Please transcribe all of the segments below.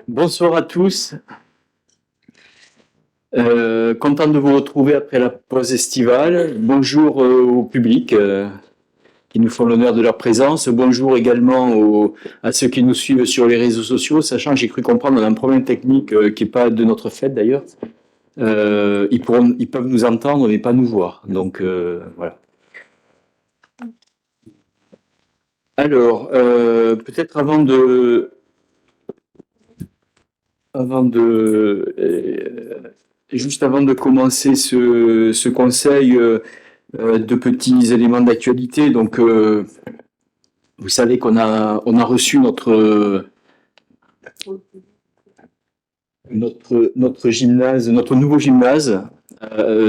Bonsoir à tous. Content de vous retrouver après la pause estivale. Bonjour au public qui nous font l'honneur de leur présence. Bonjour également à ceux qui nous suivent sur les réseaux sociaux, sachant que j'ai cru comprendre qu'on a un problème technique qui n'est pas de notre fait d'ailleurs. Ils peuvent nous entendre mais pas nous voir. Donc voilà. Alors, peut-être juste avant de commencer ce conseil, deux petits éléments d'actualité. Donc, vous savez on a reçu notre gymnase, notre nouveau gymnase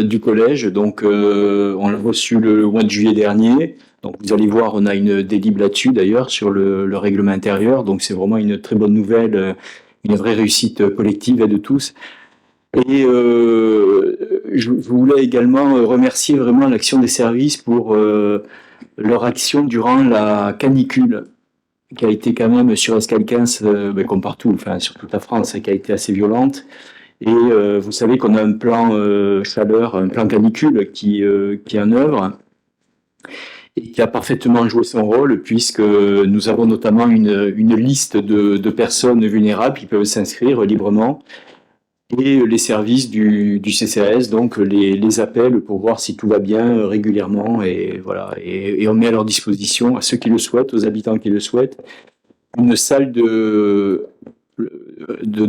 du collège. Donc, on l'a reçu le mois de juillet dernier. Donc, vous allez voir, on a une délib là-dessus d'ailleurs sur le règlement intérieur. Donc, c'est vraiment une très bonne nouvelle, une vraie réussite collective et de tous. Et je voulais également remercier vraiment l'action des services pour leur action durant la canicule qui a été quand même sur Escale 15, comme partout, enfin sur toute la France, qui a été assez violente. Et vous savez qu'on a un plan chaleur, un plan canicule qui est en œuvre et qui a parfaitement joué son rôle puisque nous avons notamment une liste de personnes vulnérables qui peuvent s'inscrire librement. Et les services du CCAS donc les appellent pour voir si tout va bien régulièrement et voilà et on met à leur disposition à ceux qui le souhaitent, aux habitants qui le souhaitent, une salle de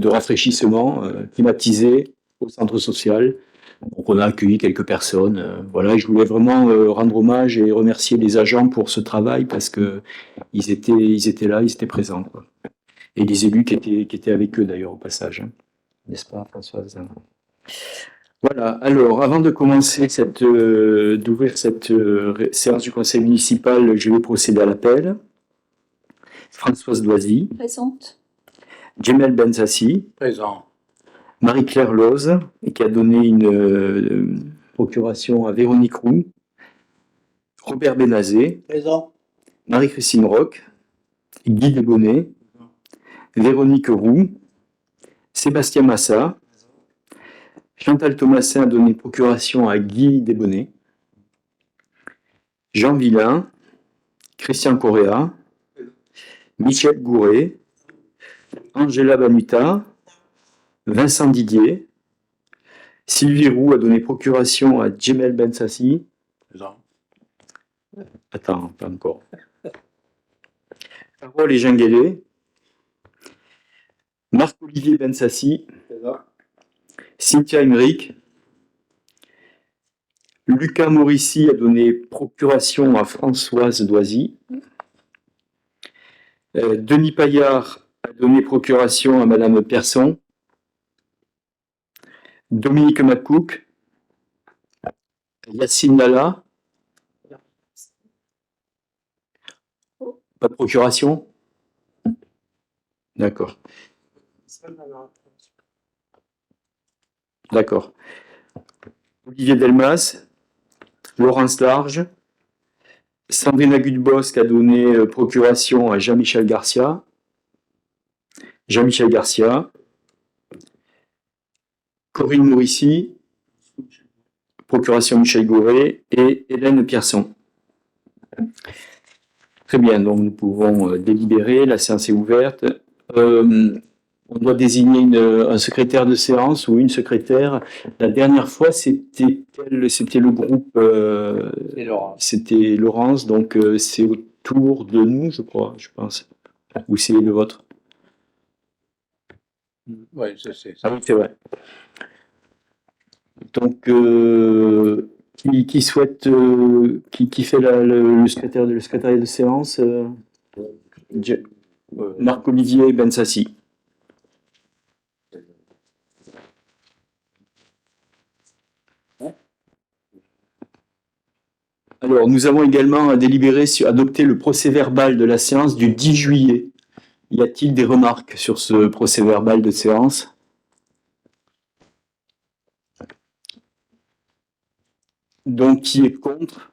rafraîchissement climatisée au centre social. Donc on a accueilli quelques personnes. Voilà, et je voulais vraiment rendre hommage et remercier les agents pour ce travail parce que ils étaient là, ils étaient présents, quoi. Et les élus qui étaient avec eux d'ailleurs au passage. Hein. N'est-ce pas, Françoise? Voilà, alors avant de commencer d'ouvrir cette séance du conseil municipal, je vais procéder à l'appel. Françoise Doisy. Présente. Djemel Bensassi. Présent. Marie-Claire Loz, qui a donné une procuration à Véronique Roux. Robert Benazé. Présent. Marie-Christine Roch. Guy Desbonnets. Véronique Roux. Sébastien Massa. Chantal Thomasin a donné procuration à Guy Desbonnets. Jean Villain. Christian Correa. Michel Gouret. Angela Banuta. Vincent Didier. Sylvie Roux a donné procuration à Djemel Bensassi. Présent. Attends, pas encore. Carole et Genguélé. Marc-Olivier Bensassi. Présent. Cynthia Emmerich. Lucas Morissi a donné procuration à Françoise Doisy. Denis Paillard a donné procuration à Madame Persson. Dominique Macouk. Yacine Lala. Pas de procuration? D'accord. D'accord. Olivier Delmas. Laurence Large. Sandrine Agudbosc a donné procuration à Jean-Michel Garcia. Jean-Michel Garcia. Corinne Morissi. Procuration Michel Gouret et Hélène Pierson. Très bien, donc nous pouvons délibérer, la séance est ouverte. On doit désigner un secrétaire de séance ou une secrétaire. La dernière fois, c'était le groupe, c'était Laurence, donc c'est autour de nous, je crois, je pense. Ou c'est le vôtre? Oui, c'est ça. Ah oui, c'est vrai. Donc, qui souhaite, qui fait le secrétariat de séance Marc-Olivier Bensassi. Alors, nous avons également délibéré sur adopter le procès-verbal de la séance du 10 juillet. Y a-t-il des remarques sur ce procès-verbal de séance? Donc, qui est contre?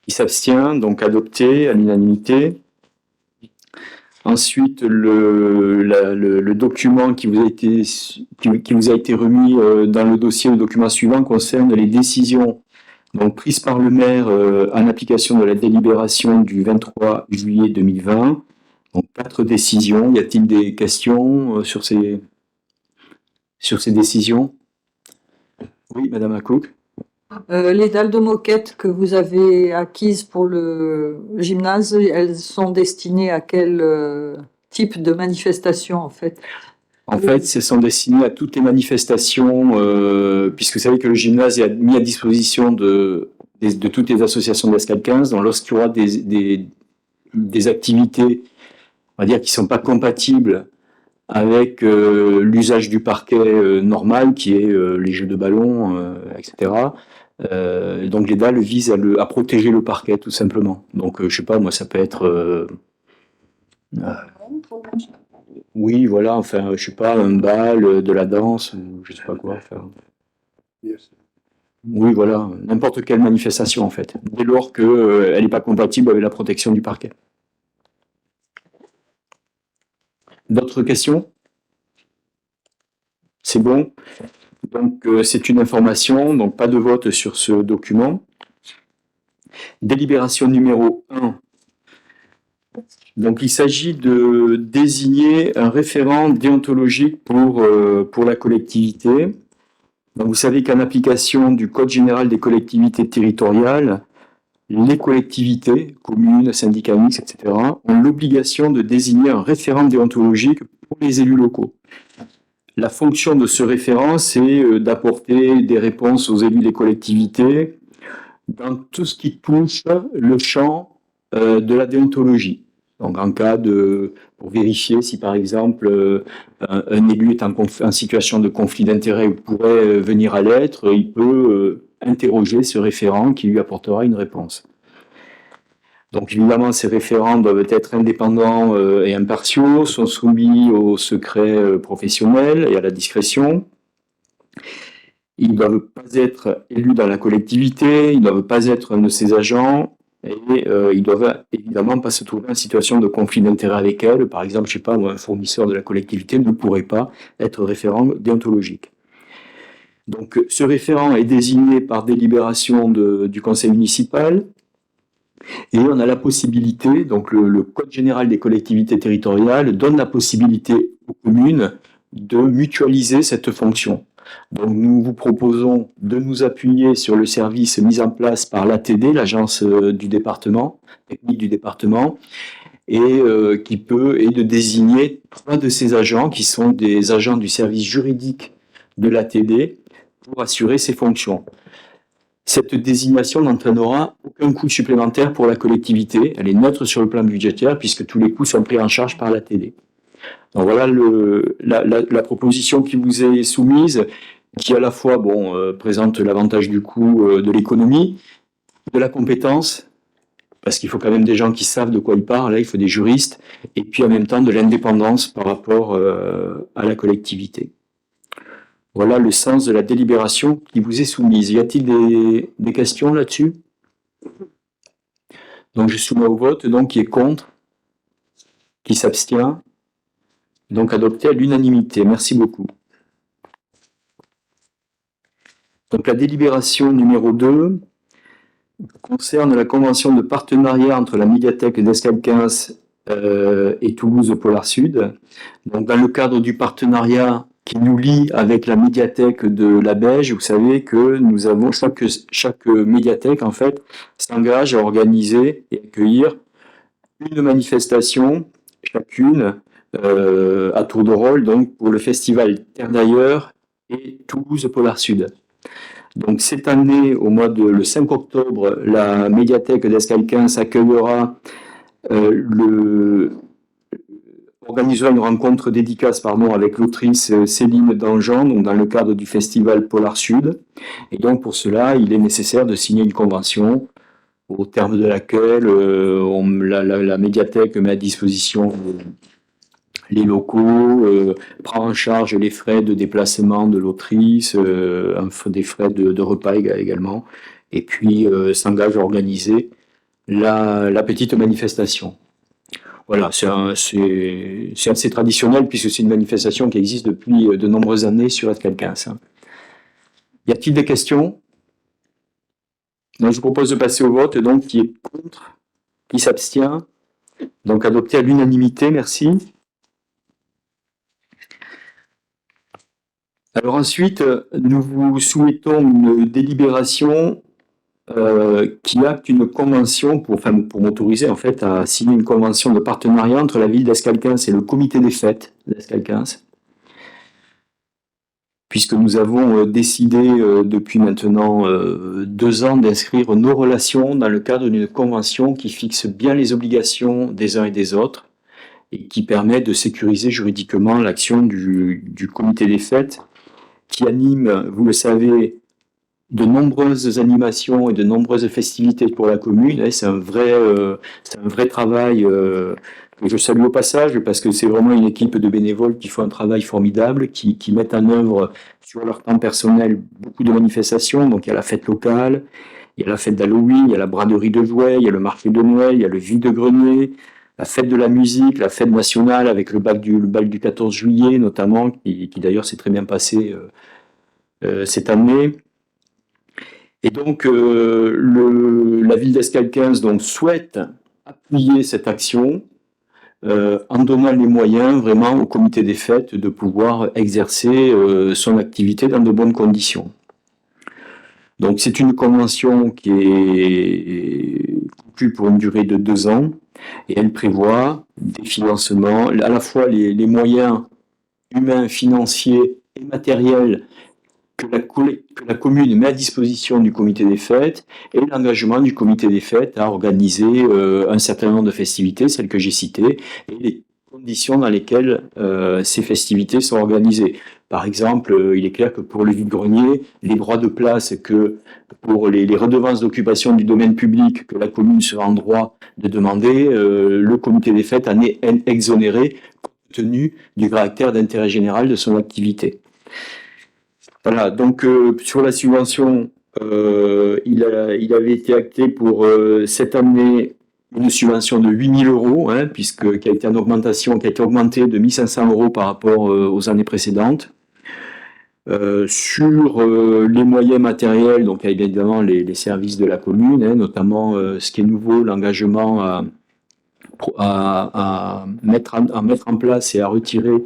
Qui s'abstient? Donc, adopté à l'unanimité. Ensuite, le document qui vous a été remis dans le dossier, le document suivant concerne les décisions donc, prises par le maire en application de la délibération du 23 juillet 2020. Donc 4 décisions. Y a-t-il des questions sur ces décisions? Oui, Madame Acouk. Les dalles de moquette que vous avez acquises pour le gymnase, elles sont destinées à quel type de manifestation en fait? En fait, elles sont destinées à toutes les manifestations, puisque vous savez que le gymnase est mis à disposition de toutes les associations d'Escale 15. Donc lorsqu'il y aura des activités, on va dire, qui ne sont pas compatibles avec l'usage du parquet normal, qui est les jeux de ballon, etc. Donc les dalles visent à protéger le parquet, tout simplement. Donc je sais pas, moi ça peut être... oui, voilà, enfin, je sais pas, un bal, de la danse, je sais pas quoi. Enfin, oui, voilà, n'importe quelle manifestation en fait, dès lors que elle n'est pas compatible avec la protection du parquet. D'autres questions? C'est bon? Donc c'est une information, donc pas de vote sur ce document. Délibération numéro 1. Donc il s'agit de désigner un référent déontologique pour la collectivité. Donc, vous savez qu'en application du Code général des collectivités territoriales, les collectivités, communes, syndicats mixtes, etc., ont l'obligation de désigner un référent déontologique pour les élus locaux. La fonction de ce référent, c'est d'apporter des réponses aux élus des collectivités dans tout ce qui touche le champ de la déontologie. Donc, en cas pour vérifier si, par exemple, un élu est en situation de conflit d'intérêt ou pourrait venir à l'être, il peut interroger ce référent qui lui apportera une réponse. Donc, évidemment, ces référents doivent être indépendants et impartiaux, sont soumis au secret professionnel et à la discrétion. Ils ne doivent pas être élus dans la collectivité, ils ne doivent pas être un de ses agents, et ils doivent évidemment pas se trouver en situation de conflit d'intérêt avec elle. Par exemple, je sais pas, un fournisseur de la collectivité ne pourrait pas être référent déontologique. Donc, ce référent est désigné par délibération du conseil municipal, et on a la possibilité, donc le Code général des collectivités territoriales donne la possibilité aux communes de mutualiser cette fonction. Donc nous vous proposons de nous appuyer sur le service mis en place par l'ATD, l'agence du département, technique du département, et de désigner 3 de ces agents qui sont des agents du service juridique de l'ATD pour assurer ces fonctions. Cette désignation n'entraînera aucun coût supplémentaire pour la collectivité. Elle est neutre sur le plan budgétaire puisque tous les coûts sont pris en charge par l'ATD. Donc voilà la proposition qui vous est soumise, qui à la fois présente l'avantage du coût de l'économie, de la compétence, parce qu'il faut quand même des gens qui savent de quoi ils parlent, là il faut des juristes, et puis en même temps de l'indépendance par rapport à la collectivité. Voilà le sens de la délibération qui vous est soumise. Y a-t-il des questions là-dessus? Donc je soumets au vote, donc qui est contre, qui s'abstient. Donc adopté à l'unanimité. Merci beaucoup. Donc la délibération numéro 2 concerne la convention de partenariat entre la médiathèque d'Escale 15 et Toulouse Polar Sud. Donc dans le cadre du partenariat qui nous lie avec la médiathèque de la Beige, vous savez que nous avons chaque médiathèque en fait s'engage à organiser et accueillir une manifestation chacune à tour de rôle, donc pour le festival Terre d'ailleurs et Toulouse Polar Sud. Donc cette année, le 5 octobre, la médiathèque d'Escale 15 accueillera organisera une rencontre dédicace avec l'autrice Céline Dangean, donc dans le cadre du festival Polar Sud. Et donc pour cela, il est nécessaire de signer une convention au terme de laquelle la médiathèque met à disposition les locaux, prend en charge les frais de déplacement de l'autrice, des frais de repas également, et puis s'engage à organiser la petite manifestation. Voilà, c'est assez traditionnel puisque c'est une manifestation qui existe depuis de nombreuses années sur Escale 15. Y a-t-il des questions? Donc, je vous propose de passer au vote. Donc, qui est contre? Qui s'abstient? Donc, adopté à l'unanimité. Merci. Alors ensuite, nous vous souhaitons une délibération qui acte une convention pour m'autoriser en fait à signer une convention de partenariat entre la ville d'Escalquens et le comité des fêtes d'Escalquens, puisque nous avons décidé depuis maintenant 2 ans d'inscrire nos relations dans le cadre d'une convention qui fixe bien les obligations des uns et des autres et qui permet de sécuriser juridiquement l'action du comité des fêtes qui anime, vous le savez, de nombreuses animations et de nombreuses festivités pour la commune. C'est un vrai travail que je salue au passage parce que c'est vraiment une équipe de bénévoles qui font un travail formidable, qui mettent en œuvre sur leur temps personnel beaucoup de manifestations. Donc il y a la fête locale, il y a la fête d'Halloween, il y a la braderie de jouets, il y a le marché de Noël, il y a le vide-grenier, la fête de la musique, la fête nationale avec le bal du 14 juillet notamment, qui d'ailleurs s'est très bien passé cette année. Et donc, la ville d'Escalquens donc, souhaite appuyer cette action en donnant les moyens vraiment au comité des fêtes de pouvoir exercer son activité dans de bonnes conditions. Donc, c'est une convention qui est conclue pour une durée de 2 ans et elle prévoit des financements, à la fois les moyens humains, financiers et matériels que la commune met à disposition du comité des fêtes et l'engagement du comité des fêtes à organiser un certain nombre de festivités, celles que j'ai citées, et les conditions dans lesquelles ces festivités sont organisées. Par exemple, il est clair que pour le vide-grenier, les droits de place que pour les redevances d'occupation du domaine public que la commune sera en droit de demander, le comité des fêtes en est exonéré compte tenu du caractère d'intérêt général de son activité. Voilà, donc sur la subvention, il avait été acté pour cette année une subvention de 8 000 euros, hein, qui a été en augmentation, qui a été augmentée de 1 500 euros par rapport aux années précédentes. Sur les moyens matériels, donc il y a évidemment les services de la commune, hein, notamment ce qui est nouveau, l'engagement à mettre en place et à retirer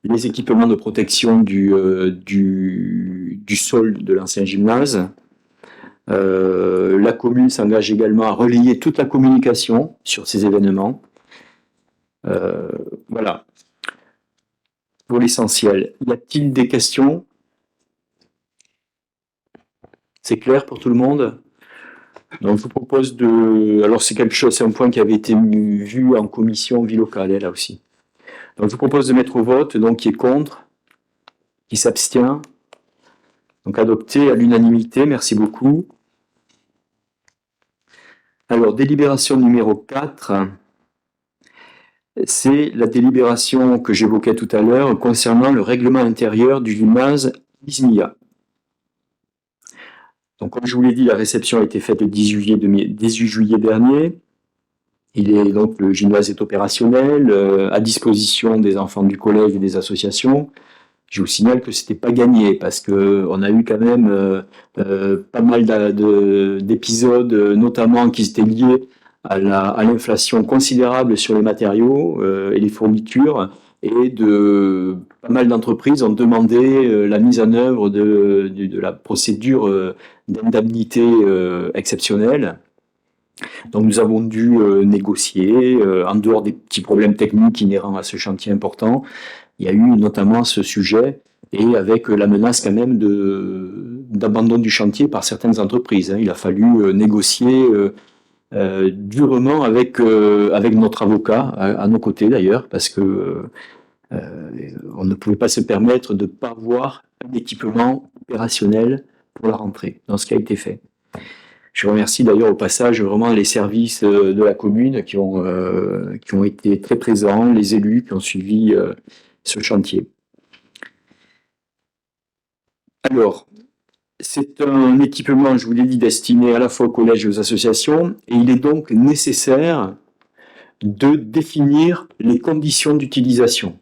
les équipements de protection du sol de l'ancien gymnase. La commune s'engage également à relayer toute la communication sur ces événements. Voilà, pour l'essentiel. Y a-t-il des questions? C'est clair pour tout le monde? Donc je vous propose de... Alors c'est quelque chose, c'est un point qui avait été vu en commission vie locale, là aussi. Donc je vous propose de mettre au vote, donc qui est contre, qui s'abstient. Donc adopté à l'unanimité, merci beaucoup. Alors, délibération numéro 4, c'est la délibération que j'évoquais tout à l'heure concernant le règlement intérieur du gymnase Ismia. Donc, comme je vous l'ai dit, la réception a été faite le 18 juillet dernier. Donc, le gymnase est opérationnel, à disposition des enfants du collège et des associations. Je vous signale que c'était pas gagné parce que on a eu quand même pas mal d'épisodes, notamment qui étaient liés à l'inflation considérable sur les matériaux et les fournitures, et pas mal d'entreprises ont demandé la mise en œuvre de la procédure d'indemnité exceptionnelle. Donc nous avons dû négocier, en dehors des petits problèmes techniques inhérents à ce chantier important. Il y a eu notamment ce sujet, et avec la menace quand même d'abandon du chantier par certaines entreprises. Il a fallu négocier durement avec notre avocat, à nos côtés d'ailleurs, parce que on ne pouvait pas se permettre de ne pas avoir un équipement opérationnel pour la rentrée, dans ce qui a été fait. Je remercie d'ailleurs au passage vraiment les services de la commune qui ont été très présents, les élus qui ont suivi ce chantier. Alors, c'est un équipement, je vous l'ai dit, destiné à la fois au collège et aux associations, et il est donc nécessaire de définir les conditions d'utilisation.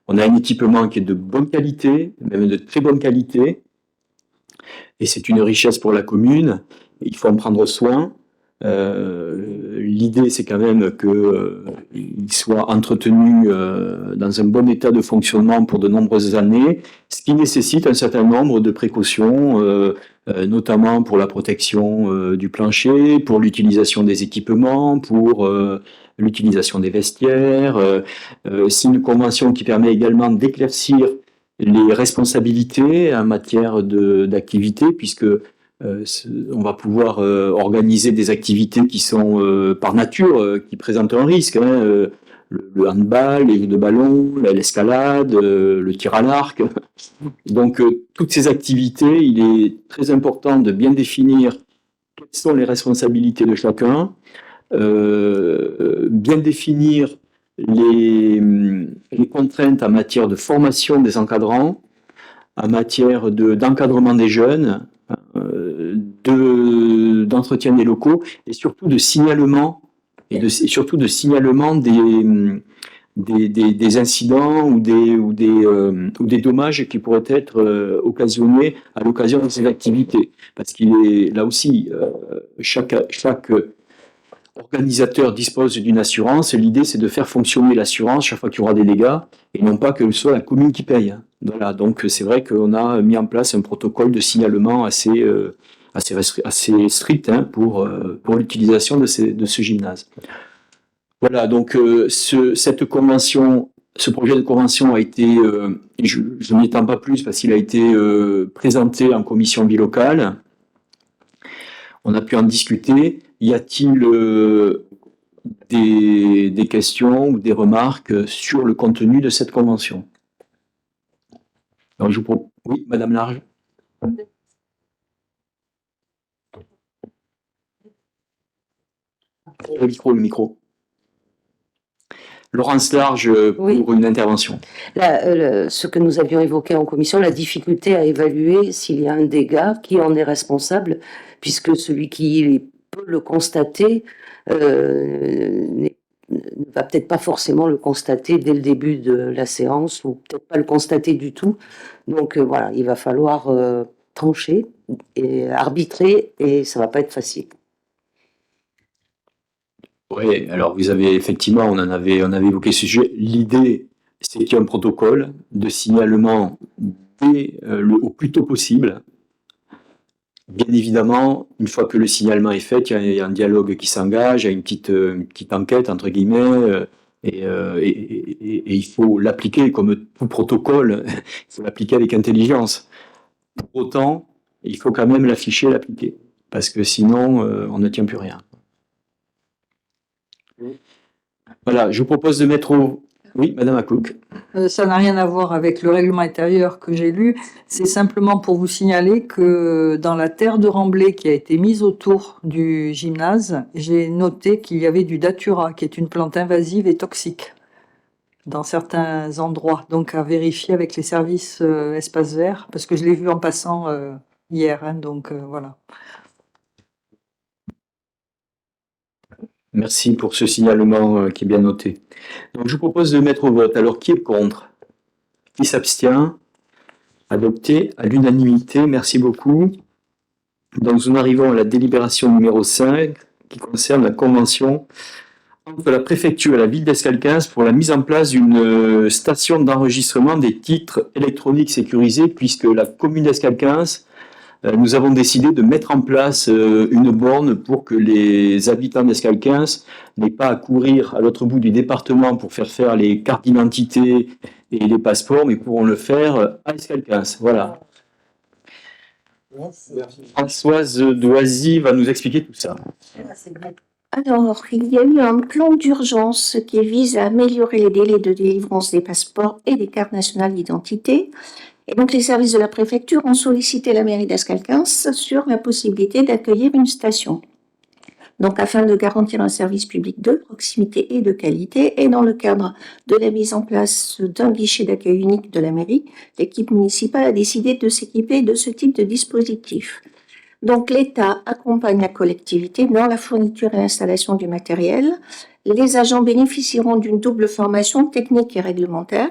On a un équipement qui est de bonne qualité, même de très bonne qualité, et c'est une richesse pour la commune. Il faut en prendre soin. L'idée, c'est quand même qu'il soit entretenu dans un bon état de fonctionnement pour de nombreuses années, ce qui nécessite un certain nombre de précautions, notamment pour la protection du plancher, pour l'utilisation des équipements, pour l'utilisation des vestiaires. C'est une convention qui permet également d'éclaircir les responsabilités en matière d'activité, puisque on va pouvoir organiser des activités qui sont par nature, qui présentent un risque. Le handball, les jeux de ballon, l'escalade, le tir à l'arc. Donc, toutes ces activités, il est très important de bien définir quelles sont les responsabilités de chacun, bien définir les contraintes en matière de formation des encadrants, en matière d'encadrement des jeunes, d'entretien des locaux et surtout de signalement et surtout de signalement des incidents ou des dommages qui pourraient être occasionnés à l'occasion de ces activités. Parce qu'il est là aussi, chaque organisateur dispose d'une assurance et l'idée c'est de faire fonctionner l'assurance chaque fois qu'il y aura des dégâts et non pas que ce soit la commune qui paye. Voilà, donc c'est vrai qu'on a mis en place un protocole de signalement assez strict pour l'utilisation de ce gymnase. Voilà, donc cette convention, ce projet de convention a été, je ne m'y étends pas plus parce qu'il a été présenté en commission bilocale. On a pu en discuter. Y a-t-il des questions ou des remarques sur le contenu de cette convention? Alors, oui, Madame Large. Le micro. Laurence Large pour une intervention. Là, ce que nous avions évoqué en commission, la difficulté à évaluer s'il y a un dégât, qui en est responsable, puisque celui qui peut le constater ne va peut-être pas forcément le constater dès le début de la séance, ou peut-être pas le constater du tout. Donc voilà, il va falloir trancher et arbitrer, et ça va pas être facile. Oui, alors vous avez effectivement, on avait évoqué ce sujet. L'idée, c'est qu'il y ait un protocole de signalement au plus tôt possible. Bien évidemment, une fois que le signalement est fait, il y a un dialogue qui s'engage, il y a une petite enquête, entre guillemets, et il faut l'appliquer comme tout protocole, il faut l'appliquer avec intelligence. Pour autant, il faut quand même l'afficher, l'appliquer, parce que sinon, on ne tient plus rien. Voilà, je vous propose de mettre au... Oui, Madame Aklouk. Ça n'a rien à voir avec le règlement intérieur que j'ai lu. C'est simplement pour vous signaler que dans la terre de remblai qui a été mise autour du gymnase, j'ai noté qu'il y avait du datura, qui est une plante invasive et toxique dans certains endroits. Donc à vérifier avec les services espaces verts, parce que je l'ai vu en passant hier. Donc voilà. Merci pour ce signalement qui est bien noté. Donc, je vous propose de mettre au vote. Alors, qui est contre? Qui s'abstient? Adopté à l'unanimité. Merci beaucoup. Donc, nous arrivons à la délibération numéro 5 qui concerne la convention entre la préfecture et la ville d'Escalquens pour la mise en place d'une station d'enregistrement des titres électroniques sécurisés, puisque la commune d'Escalquens, nous avons décidé de mettre en place une borne pour que les habitants d'Escalquens n'aient pas à courir à l'autre bout du département pour faire les cartes d'identité et les passeports, mais pourront le faire à Escalquens. Voilà. Françoise Doisy va nous expliquer tout ça. Alors, il y a eu un plan d'urgence qui vise à améliorer les délais de délivrance des passeports et des cartes nationales d'identité. Et donc, les services de la préfecture ont sollicité la mairie d'Escalquens sur la possibilité d'accueillir une station. Donc, afin de garantir un service public de proximité et de qualité, et dans le cadre de la mise en place d'un guichet d'accueil unique de la mairie, l'équipe municipale a décidé de s'équiper de ce type de dispositif. Donc l'État accompagne la collectivité dans la fourniture et l'installation du matériel. Les agents bénéficieront d'une double formation technique et réglementaire.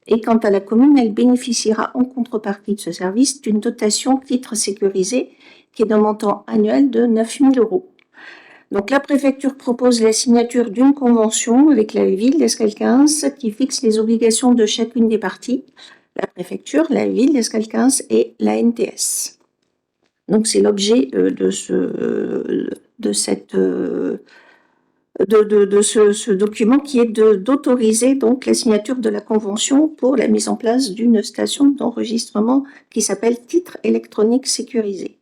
Et quant à la commune, elle bénéficiera en contrepartie de ce service d'une dotation titre sécurisé qui est d'un montant annuel de 9 000 €. Donc la préfecture propose la signature d'une convention avec la ville d'Escalquens qui fixe les obligations de chacune des parties, la préfecture, la ville d'Escalquens et la NTS. Donc c'est l'objet de ce document qui est d'autoriser donc la signature de la convention pour la mise en place d'une station d'enregistrement qui s'appelle titre électronique sécurisé.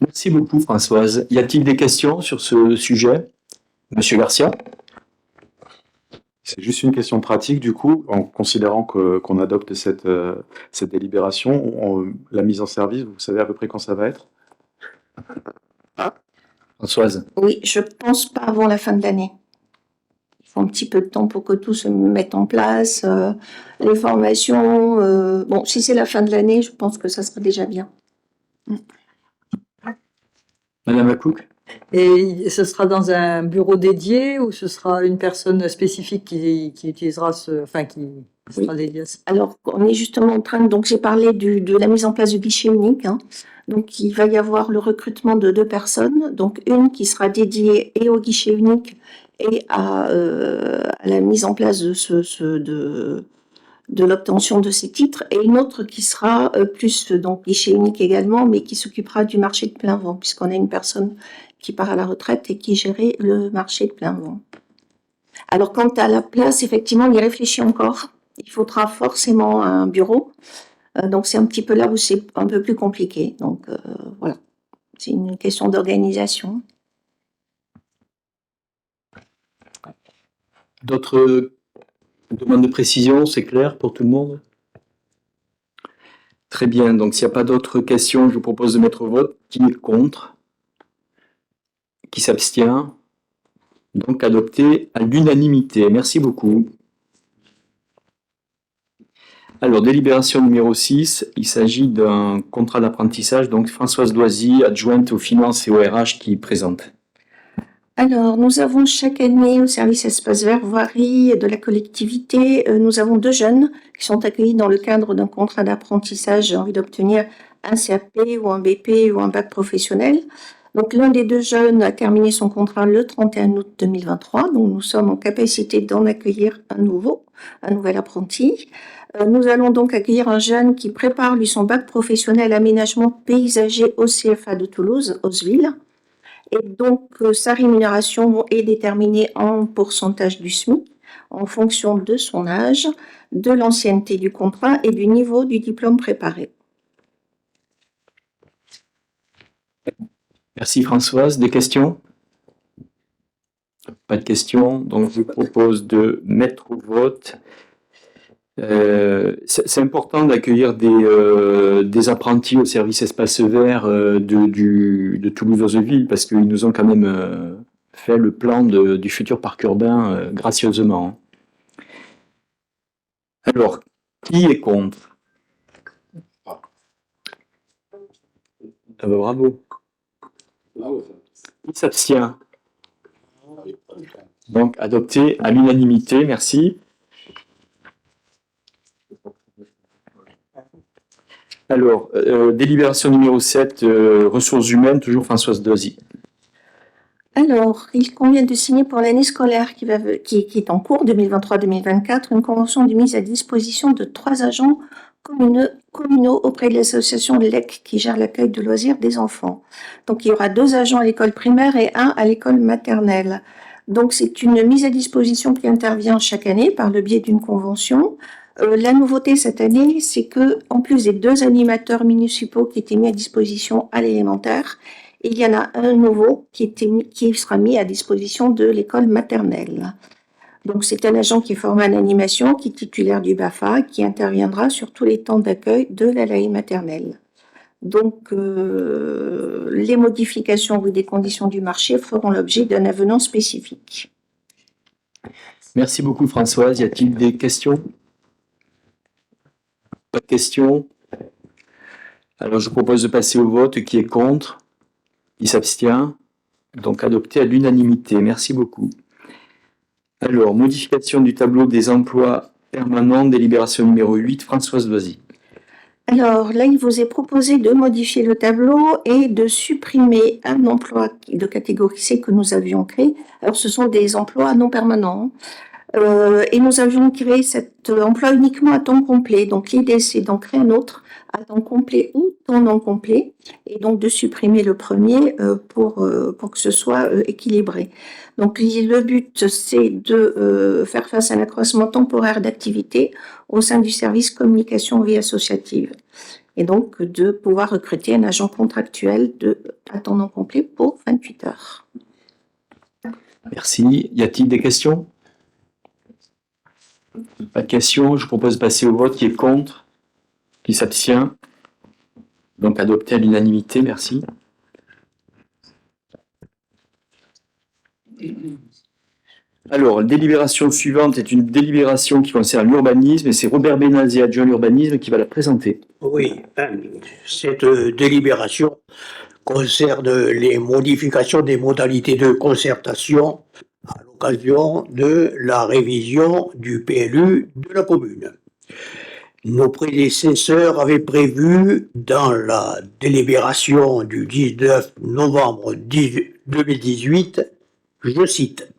Merci beaucoup, Françoise. Y a-t-il des questions sur ce sujet? Monsieur Garcia? C'est juste une question pratique, du coup, en considérant qu'on adopte cette délibération, la mise en service, vous savez à peu près quand ça va être? Françoise? Oui, je pense pas avant la fin de l'année. Il faut un petit peu de temps pour que tout se mette en place, les formations. Bon, si c'est la fin de l'année, je pense que ça sera déjà bien. Madame Lacouk? Et ce sera dans un bureau dédié ou ce sera une personne spécifique qui utilisera qui sera dédiée à ça? Alors, on est justement en train de, donc j'ai parlé de la mise en place du guichet unique, hein. Donc, il va y avoir le recrutement de 2 personnes, donc une qui sera dédiée et au guichet unique et à la mise en place de l'obtention de ces titres, et une autre qui sera plus donc guichet unique également, mais qui s'occupera du marché de plein vent, puisqu'on a une personne qui part à la retraite et qui gérait le marché de plein vent. Alors, quant à la place, effectivement, on y réfléchit encore. Il faudra forcément un bureau. Donc, c'est un petit peu là où c'est un peu plus compliqué. Donc, voilà. C'est une question d'organisation. D'autres demandes de précision, c'est clair pour tout le monde? Très bien, donc s'il n'y a pas d'autres questions, je vous propose de mettre au vote. Qui est contre? Qui s'abstient? Donc adopté à l'unanimité. Merci beaucoup. Alors, délibération numéro 6, il s'agit d'un contrat d'apprentissage. Donc Françoise Doisy, adjointe aux finances et au RH, qui présente. Alors, nous avons chaque année au service espace vert voirie de la collectivité, nous avons 2 jeunes qui sont accueillis dans le cadre d'un contrat d'apprentissage. J'ai envie d'obtenir un CAP ou un BP ou un bac professionnel. Donc, l'un des 2 jeunes a terminé son contrat le 31 août 2023. Donc, nous sommes en capacité d'en accueillir un nouvel apprenti. Nous allons donc accueillir un jeune qui prépare lui son bac professionnel aménagement paysager au CFA de Toulouse, Oswil. Et donc, sa rémunération est déterminée en pourcentage du SMIC en fonction de son âge, de l'ancienneté du contrat et du niveau du diplôme préparé. Merci Françoise. Des questions? Pas de questions, donc je vous propose de mettre au vote. C'est important d'accueillir des apprentis au service espace vert de Toulouse-Oseville parce qu'ils nous ont quand même fait le plan du futur parc urbain gracieusement. Alors, qui est contre? Ah ben, bravo. Qui s'abstient? Donc, adopté à l'unanimité, merci. Alors, délibération numéro 7, ressources humaines, toujours Françoise Doisy. Alors, il convient de signer pour l'année scolaire qui est en cours, 2023-2024, une convention de mise à disposition de 3 agents communaux auprès de l'association LEC qui gère l'accueil de loisirs des enfants. Donc, il y aura 2 agents à l'école primaire et 1 à l'école maternelle. Donc, c'est une mise à disposition qui intervient chaque année par le biais d'une convention. La nouveauté cette année, c'est que, en plus des 2 animateurs municipaux qui étaient mis à disposition à l'élémentaire, il y en a un nouveau qui sera mis à disposition de l'école maternelle. Donc, c'est un agent qui est formé en animation, qui est titulaire du BAFA, qui interviendra sur tous les temps d'accueil de la laïe maternelle. Donc, les modifications ou des conditions du marché feront l'objet d'un avenant spécifique. Merci beaucoup Françoise. Y a-t-il des questions? Pas de questions? Alors, je propose de passer au vote. Qui est contre? Qui s'abstient? Donc, adopté à l'unanimité. Merci beaucoup. Alors, modification du tableau des emplois permanents, délibération numéro 8, Françoise Doisy. Alors là, il vous est proposé de modifier le tableau et de supprimer un emploi de catégorie C que nous avions créé. Alors ce sont des emplois non permanents. Et nous avions créé cet emploi uniquement à temps complet. Donc l'idée, c'est d'en créer un autre à temps complet ou temps non complet, et donc de supprimer le premier pour que ce soit équilibré. Donc le but, c'est de faire face à un accroissement temporaire d'activité au sein du service communication vie associative, et donc de pouvoir recruter un agent contractuel à temps non complet pour 28 heures. Merci. Y a-t-il des questions? Pas de questions. Je propose de passer au vote. Qui est contre? Qui s'abstient? Donc adopté à l'unanimité. Merci. Alors, la délibération suivante est une délibération qui concerne l'urbanisme et c'est Robert Benazzi, adjoint à l'urbanisme, qui va la présenter. Oui, cette délibération concerne les modifications des modalités de concertation à l'occasion de la révision du PLU de la commune. Nos prédécesseurs avaient prévu dans la délibération du 19 novembre 2018, je cite,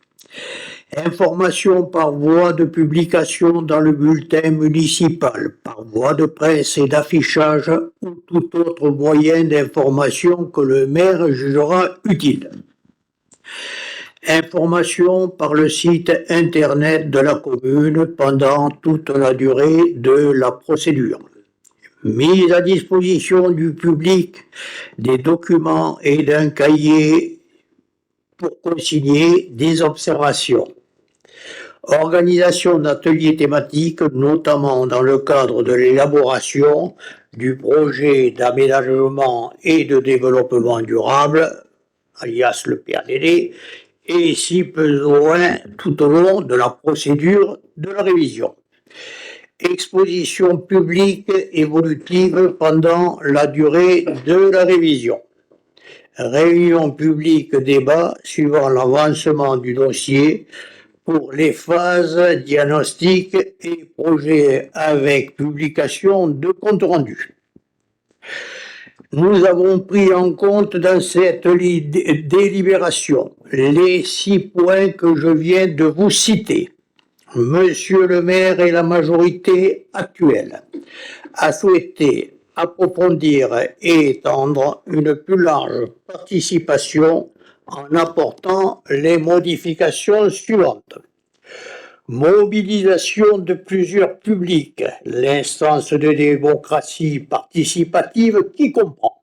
information par voie de publication dans le bulletin municipal, par voie de presse et d'affichage ou tout autre moyen d'information que le maire jugera utile. Information par le site internet de la commune pendant toute la durée de la procédure. Mise à disposition du public des documents et d'un cahier pour consigner des observations. Organisation d'ateliers thématiques, notamment dans le cadre de l'élaboration du projet d'aménagement et de développement durable, alias le PADD, et si besoin tout au long de la procédure de la révision. Exposition publique évolutive pendant la durée de la révision. Réunion publique débat suivant l'avancement du dossier pour les phases diagnostiques et projets avec publication de compte rendu. Nous avons pris en compte dans cette délibération les 6 points que je viens de vous citer. Monsieur le maire et la majorité actuelle a souhaité approfondir et étendre une plus large participation en apportant les modifications suivantes. Mobilisation de plusieurs publics, l'instance de démocratie participative qui comprend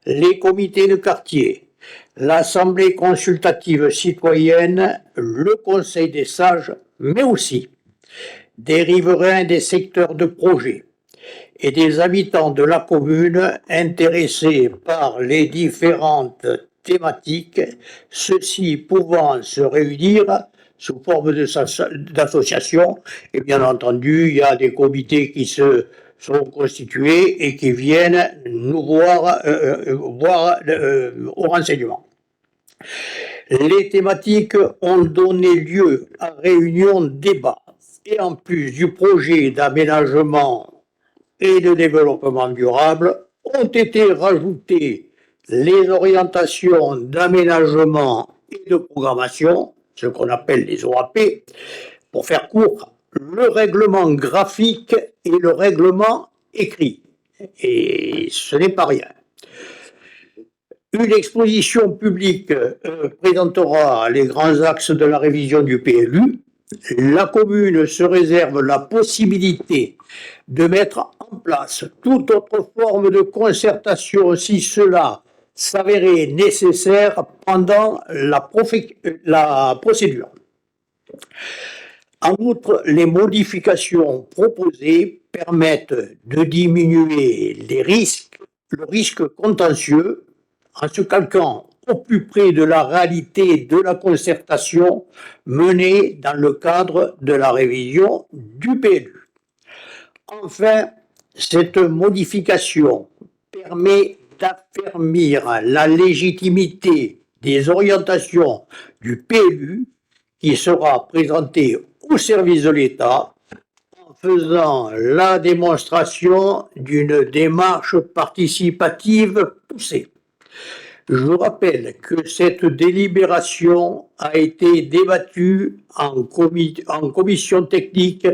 les comités de quartier, l'assemblée consultative citoyenne, le conseil des sages, mais aussi des riverains des secteurs de projet et des habitants de la commune intéressés par les différentes thématiques, ceux-ci pouvant se réunir sous forme d'association, et bien entendu, il y a des comités qui se sont constitués et qui viennent nous voir au renseignement. Les thématiques ont donné lieu à réunions débats, et en plus du projet d'aménagement et de développement durable, ont été rajoutées les orientations d'aménagement et de programmation, ce qu'on appelle les OAP, pour faire court, le règlement graphique et le règlement écrit. Et ce n'est pas rien. Une exposition publique présentera les grands axes de la révision du PLU. La commune se réserve la possibilité de mettre en place toute autre forme de concertation si cela s'avérait nécessaire pendant la procédure. En outre, les modifications proposées permettent de diminuer le risque contentieux en se calquant au plus près de la réalité de la concertation menée dans le cadre de la révision du PLU. Enfin, cette modification permet d'affermir la légitimité des orientations du PLU qui sera présenté au service de l'État en faisant la démonstration d'une démarche participative poussée. Je rappelle que cette délibération a été débattue en commission technique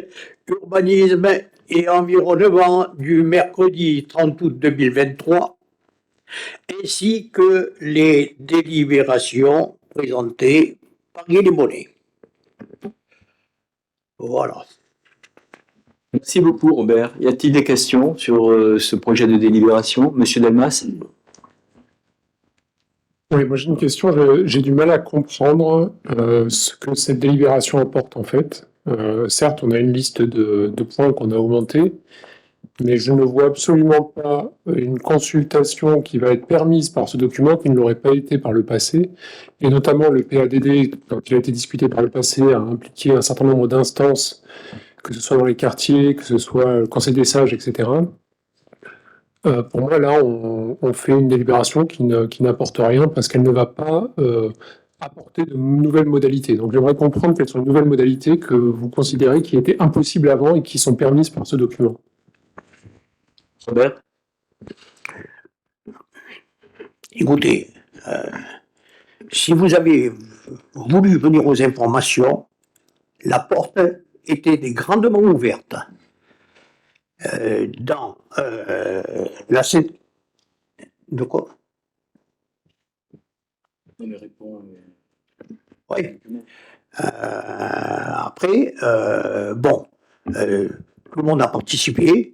urbanisme et environnement du mercredi 30 août 2023, ainsi que les délibérations présentées par Guy Desmonnets. Voilà. Merci beaucoup, Robert. Y a-t-il des questions sur ce projet de délibération? Monsieur Delmas? Oui, moi j'ai une question. J'ai du mal à comprendre ce que cette délibération apporte en fait. Certes, on a une liste de points qu'on a augmentés, mais je ne vois absolument pas une consultation qui va être permise par ce document qui ne l'aurait pas été par le passé. Et notamment le PADD, quand il a été discuté par le passé, a impliqué un certain nombre d'instances, que ce soit dans les quartiers, que ce soit le Conseil des sages, etc. Pour moi, là, on fait une délibération qui n'apporte rien parce qu'elle ne va pas apporter de nouvelles modalités. Donc, j'aimerais comprendre quelles sont les nouvelles modalités que vous considérez qui étaient impossibles avant et qui sont permises par ce document. Robert? Écoutez, si vous avez voulu venir aux informations, la porte était grandement ouverte. Dans la de quoi? Non, mais réponds. Oui. Après, bon, tout le monde a participé,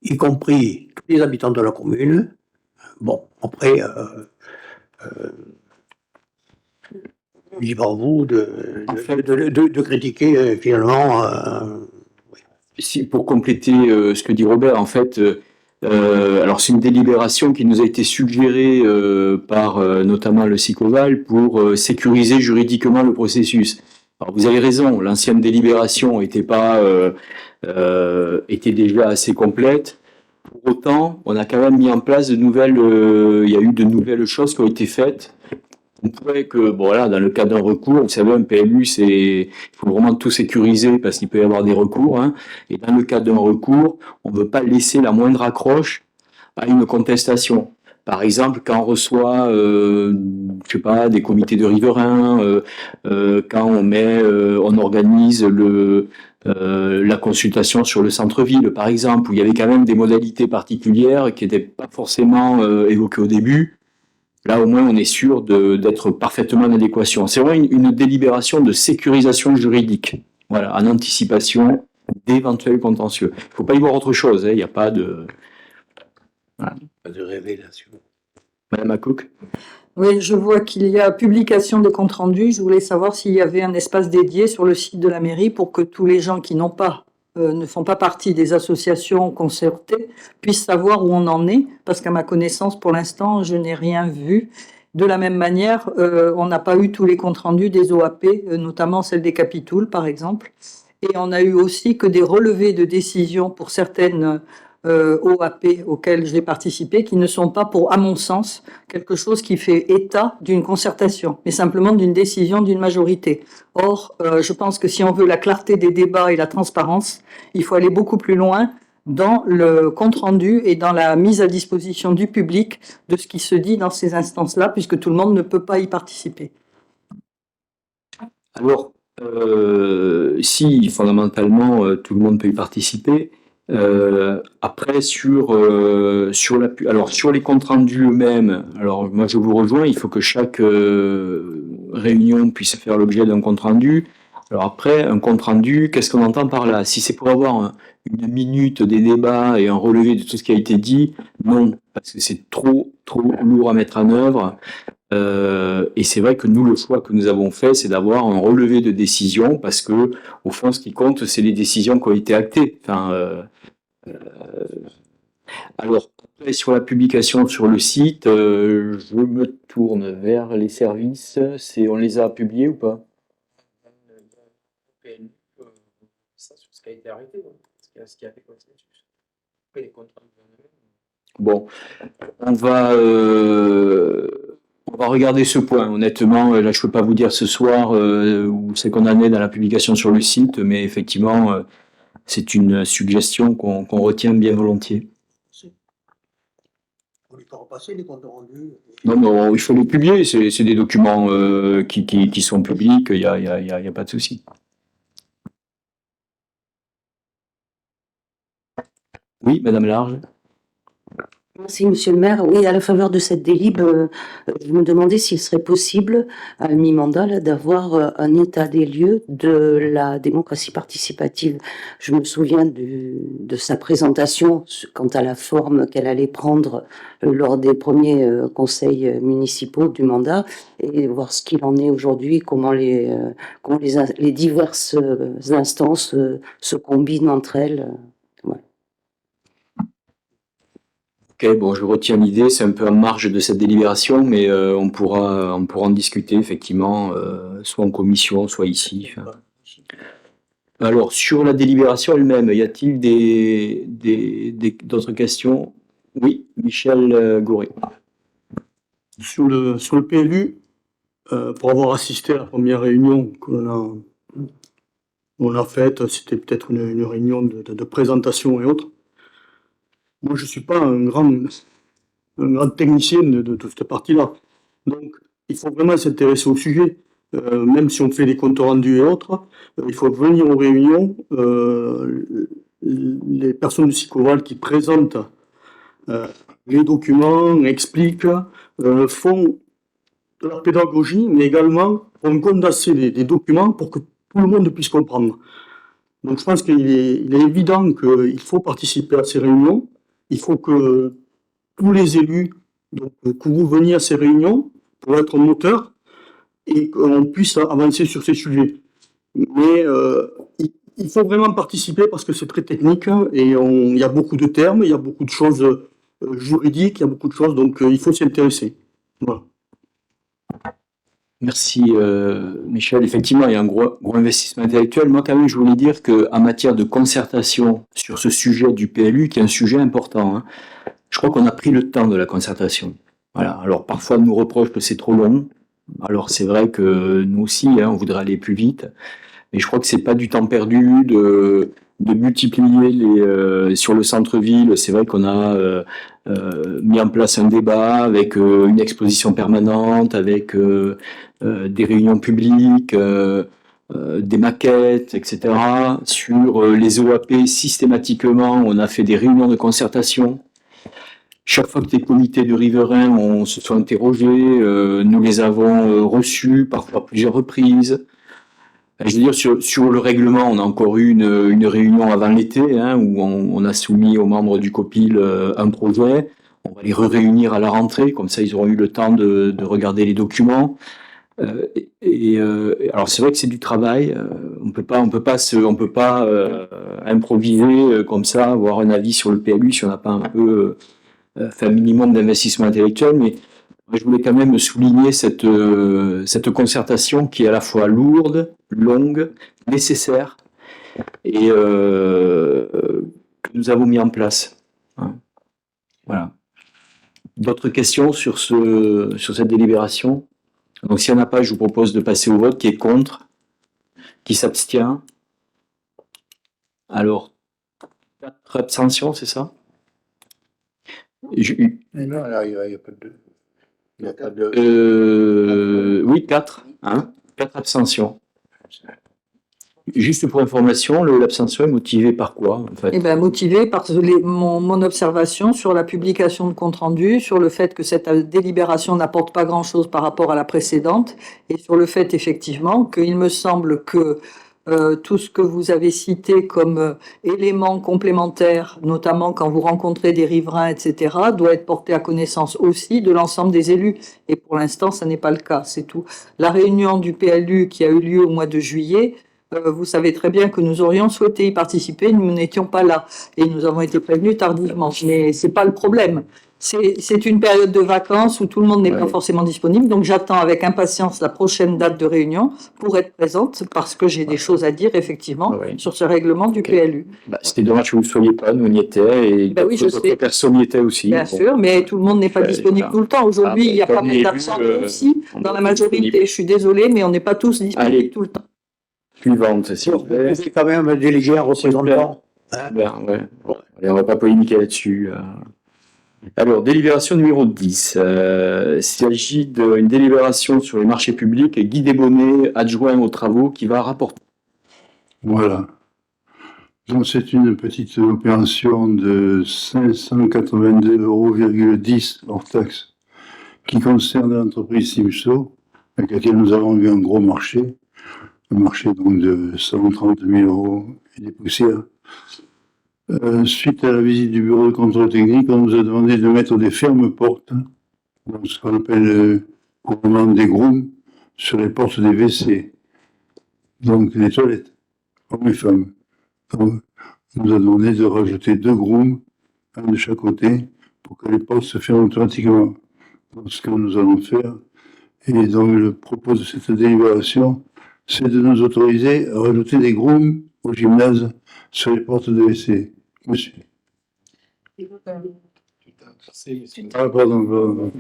y compris tous les habitants de la commune. Bon, après, libre à vous de critiquer finalement. Si, pour compléter ce que dit Robert, en fait, alors c'est une délibération qui nous a été suggérée par notamment le SICOVAL pour sécuriser juridiquement le processus. Alors vous avez raison, l'ancienne délibération était déjà assez complète. Pour autant, on a quand même mis en place de nouvelles, il y a eu de nouvelles choses qui ont été faites. On pourrait que, bon voilà, dans le cas d'un recours, vous savez, un PLU, il faut vraiment tout sécuriser parce qu'il peut y avoir des recours, hein. Et dans le cas d'un recours, on ne veut pas laisser la moindre accroche à une contestation. Par exemple, quand on reçoit, je sais pas, des comités de riverains, quand on organise la consultation sur le centre-ville, par exemple, où il y avait quand même des modalités particulières qui n'étaient pas forcément évoquées au début. Là, au moins, on est sûr d'être parfaitement en adéquation. C'est vraiment une délibération de sécurisation juridique, voilà, en anticipation d'éventuels contentieux. Il ne faut pas y voir autre chose, hein, il n'y a pas de... Voilà. Pas de révélation. Madame Acook? Oui, je vois qu'il y a publication des comptes rendus. Je voulais savoir s'il y avait un espace dédié sur le site de la mairie pour que tous les gens qui ne font pas partie des associations concertées puissent savoir où on en est, parce qu'à ma connaissance, pour l'instant, je n'ai rien vu. De la même manière, on n'a pas eu tous les comptes rendus des OAP, notamment celle des Capitouls, par exemple. Et on a eu aussi que des relevés de décision pour certaines OAP auxquelles j'ai participé, qui ne sont pas, à mon sens, quelque chose qui fait état d'une concertation, mais simplement d'une décision d'une majorité. Or, je pense que si on veut la clarté des débats et la transparence, il faut aller beaucoup plus loin dans le compte-rendu et dans la mise à disposition du public de ce qui se dit dans ces instances-là, puisque tout le monde ne peut pas y participer. Alors, si, fondamentalement, tout le monde peut y participer. Après, sur les comptes rendus eux-mêmes, alors moi je vous rejoins, il faut que chaque réunion puisse faire l'objet d'un compte rendu. Alors après, un compte rendu, qu'est-ce qu'on entend par là? Si c'est pour avoir une minute des débats et un relevé de tout ce qui a été dit, non, parce que c'est trop lourd à mettre en œuvre. Et c'est vrai que nous, le choix que nous avons fait, c'est d'avoir un relevé de décision, parce que au fond, ce qui compte, c'est les décisions qui ont été actées. Enfin, alors, après, sur la publication sur le site, je me tourne vers les services. On les a publiés ou pas? Ça, sur ce qui a été arrêté, ce qui a fait consensus. Après, les contrats Bon, on va, on va regarder ce point. Honnêtement, là, je peux pas vous dire ce soir où c'est qu'on en est dans la publication sur le site, mais effectivement, c'est une suggestion qu'on retient bien volontiers. On les fait repasser, les comptes rendus. Non, non, il faut les publier. C'est des documents qui sont publics. Il y a pas de souci. Oui, Madame Large. Merci, Monsieur le maire. Oui, à la faveur de cette délib, je me demandais s'il serait possible, à mi-mandat, là, d'avoir un état des lieux de la démocratie participative. Je me souviens de sa présentation quant à la forme qu'elle allait prendre lors des premiers conseils municipaux du mandat, et voir ce qu'il en est aujourd'hui, comment les diverses instances se combinent entre elles. Voilà. Ok, bon, je retiens l'idée, c'est un peu en marge de cette délibération, mais on pourra en discuter effectivement, soit en commission, soit ici. Enfin. Alors, sur la délibération elle-même, y a-t-il d'autres questions? Oui, Michel Goré. Sur le PLU, pour avoir assisté à la première réunion qu'on a faite, c'était peut-être une réunion de présentation et autres. Moi, je suis pas un grand technicien de toute cette partie-là. Donc, il faut vraiment s'intéresser au sujet. Même si on fait des comptes rendus et autres, il faut venir aux réunions. Les personnes du SICOVAL qui présentent les documents, expliquent, font de la pédagogie, mais également font condenser des documents pour que tout le monde puisse comprendre. Donc je pense qu'il est évident qu'il faut participer à ces réunions. Il faut que tous les élus, donc, que vous veniez à ces réunions pour être moteur et qu'on puisse avancer sur ces sujets. Mais il faut vraiment participer parce que c'est très technique et il y a beaucoup de termes, il y a beaucoup de choses juridiques, il y a beaucoup de choses, donc il faut s'y intéresser. Voilà. Merci Michel. Effectivement, il y a un gros investissement intellectuel. Moi, quand même, je voulais dire qu'en matière de concertation sur ce sujet du PLU, qui est un sujet important, hein, je crois qu'on a pris le temps de la concertation. Voilà. Alors, parfois, on nous reproche que c'est trop long. Alors, c'est vrai que nous aussi, hein, on voudrait aller plus vite. Mais je crois que c'est pas du temps perdu de multiplier sur le centre-ville. C'est vrai qu'on a mis en place un débat avec une exposition permanente, avec des réunions publiques, des maquettes, etc. Sur les OAP, systématiquement, on a fait des réunions de concertation. Chaque fois que les comités de riverains se sont interrogés, nous les avons reçus, parfois plusieurs reprises. Je veux dire, sur le règlement, on a encore eu une réunion avant l'été, hein, où on a soumis aux membres du COPIL un projet. On va les réunir à la rentrée, comme ça ils auront eu le temps de regarder les documents. Alors c'est vrai que c'est du travail. On peut pas improviser comme ça, avoir un avis sur le PLU si on n'a pas un peu fait un minimum d'investissement intellectuel. Mais je voulais quand même souligner cette concertation qui est à la fois lourde, longue, nécessaire et que nous avons mis en place. Hein. Voilà. D'autres questions sur cette délibération? Donc s'il n'y en a pas, je vous propose de passer au vote. Qui est contre? Qui s'abstient? Alors, 4 abstentions, c'est ça? Mais non, il n'y a pas de... Il n'y a pas de... Oui, 4. Hein, 4 abstentions. Juste pour information, l'abstention est motivée par quoi, en fait? Eh ben, motivé par mon observation sur la publication de compte rendu, sur le fait que cette délibération n'apporte pas grand-chose par rapport à la précédente, et sur le fait effectivement qu'il me semble que tout ce que vous avez cité comme éléments complémentaires, notamment quand vous rencontrez des riverains, etc., doit être porté à connaissance aussi de l'ensemble des élus. Et pour l'instant, ça n'est pas le cas, c'est tout. La réunion du PLU qui a eu lieu au mois de juillet, vous savez très bien que nous aurions souhaité y participer, nous n'étions pas là et nous avons été prévenus tardivement. Mais c'est pas le problème. C'est une période de vacances où tout le monde n'est pas Ouais. forcément disponible, donc j'attends avec impatience la prochaine date de réunion pour être présente, parce que j'ai des choses à dire, effectivement, Ouais. sur ce règlement du Ok. PLU. Bah, c'était dommage que vous ne soyez pas, nous on y était, et Ben oui, je d'autres sais. personnes y étaient aussi. Bien Bon. sûr, mais tout le monde n'est pas Ouais, disponible voilà. tout le temps. Aujourd'hui, Ah, il y a comme pas mal élu, d'absents aussi on dans est la majorité. disponible. Je suis désolée, mais on n'est pas tous disponibles Allez. tout le temps. Suivante, s'il vous Vous plaît. pouvez quand même déléguer un représentant. Hein. Ben, ouais. Bon, allez, on va pas polémiquer là-dessus. Alors, délibération numéro 10. Il s'agit d'une délibération sur les marchés publics et Guy Desbonnets, adjoint aux travaux, qui va rapporter. Voilà. Donc c'est une petite opération de 582,10 € hors taxe qui concerne l'entreprise Simso, avec laquelle nous avons eu un gros marché, un marché donc de 130 000 € et des poussières. Suite à la visite du bureau de contrôle technique, on nous a demandé de mettre des fermes-portes, donc ce qu'on appelle couramment des grooms, sur les portes des WC, donc les toilettes, hommes et femmes. Donc, on nous a demandé de rajouter 2 grooms, un de chaque côté, pour que les portes se ferment automatiquement. Donc, ce que nous allons faire, et donc le propos de cette délibération, c'est de nous autoriser à rajouter des grooms au gymnase sur les portes de WC. Monsieur. Ah, pardon.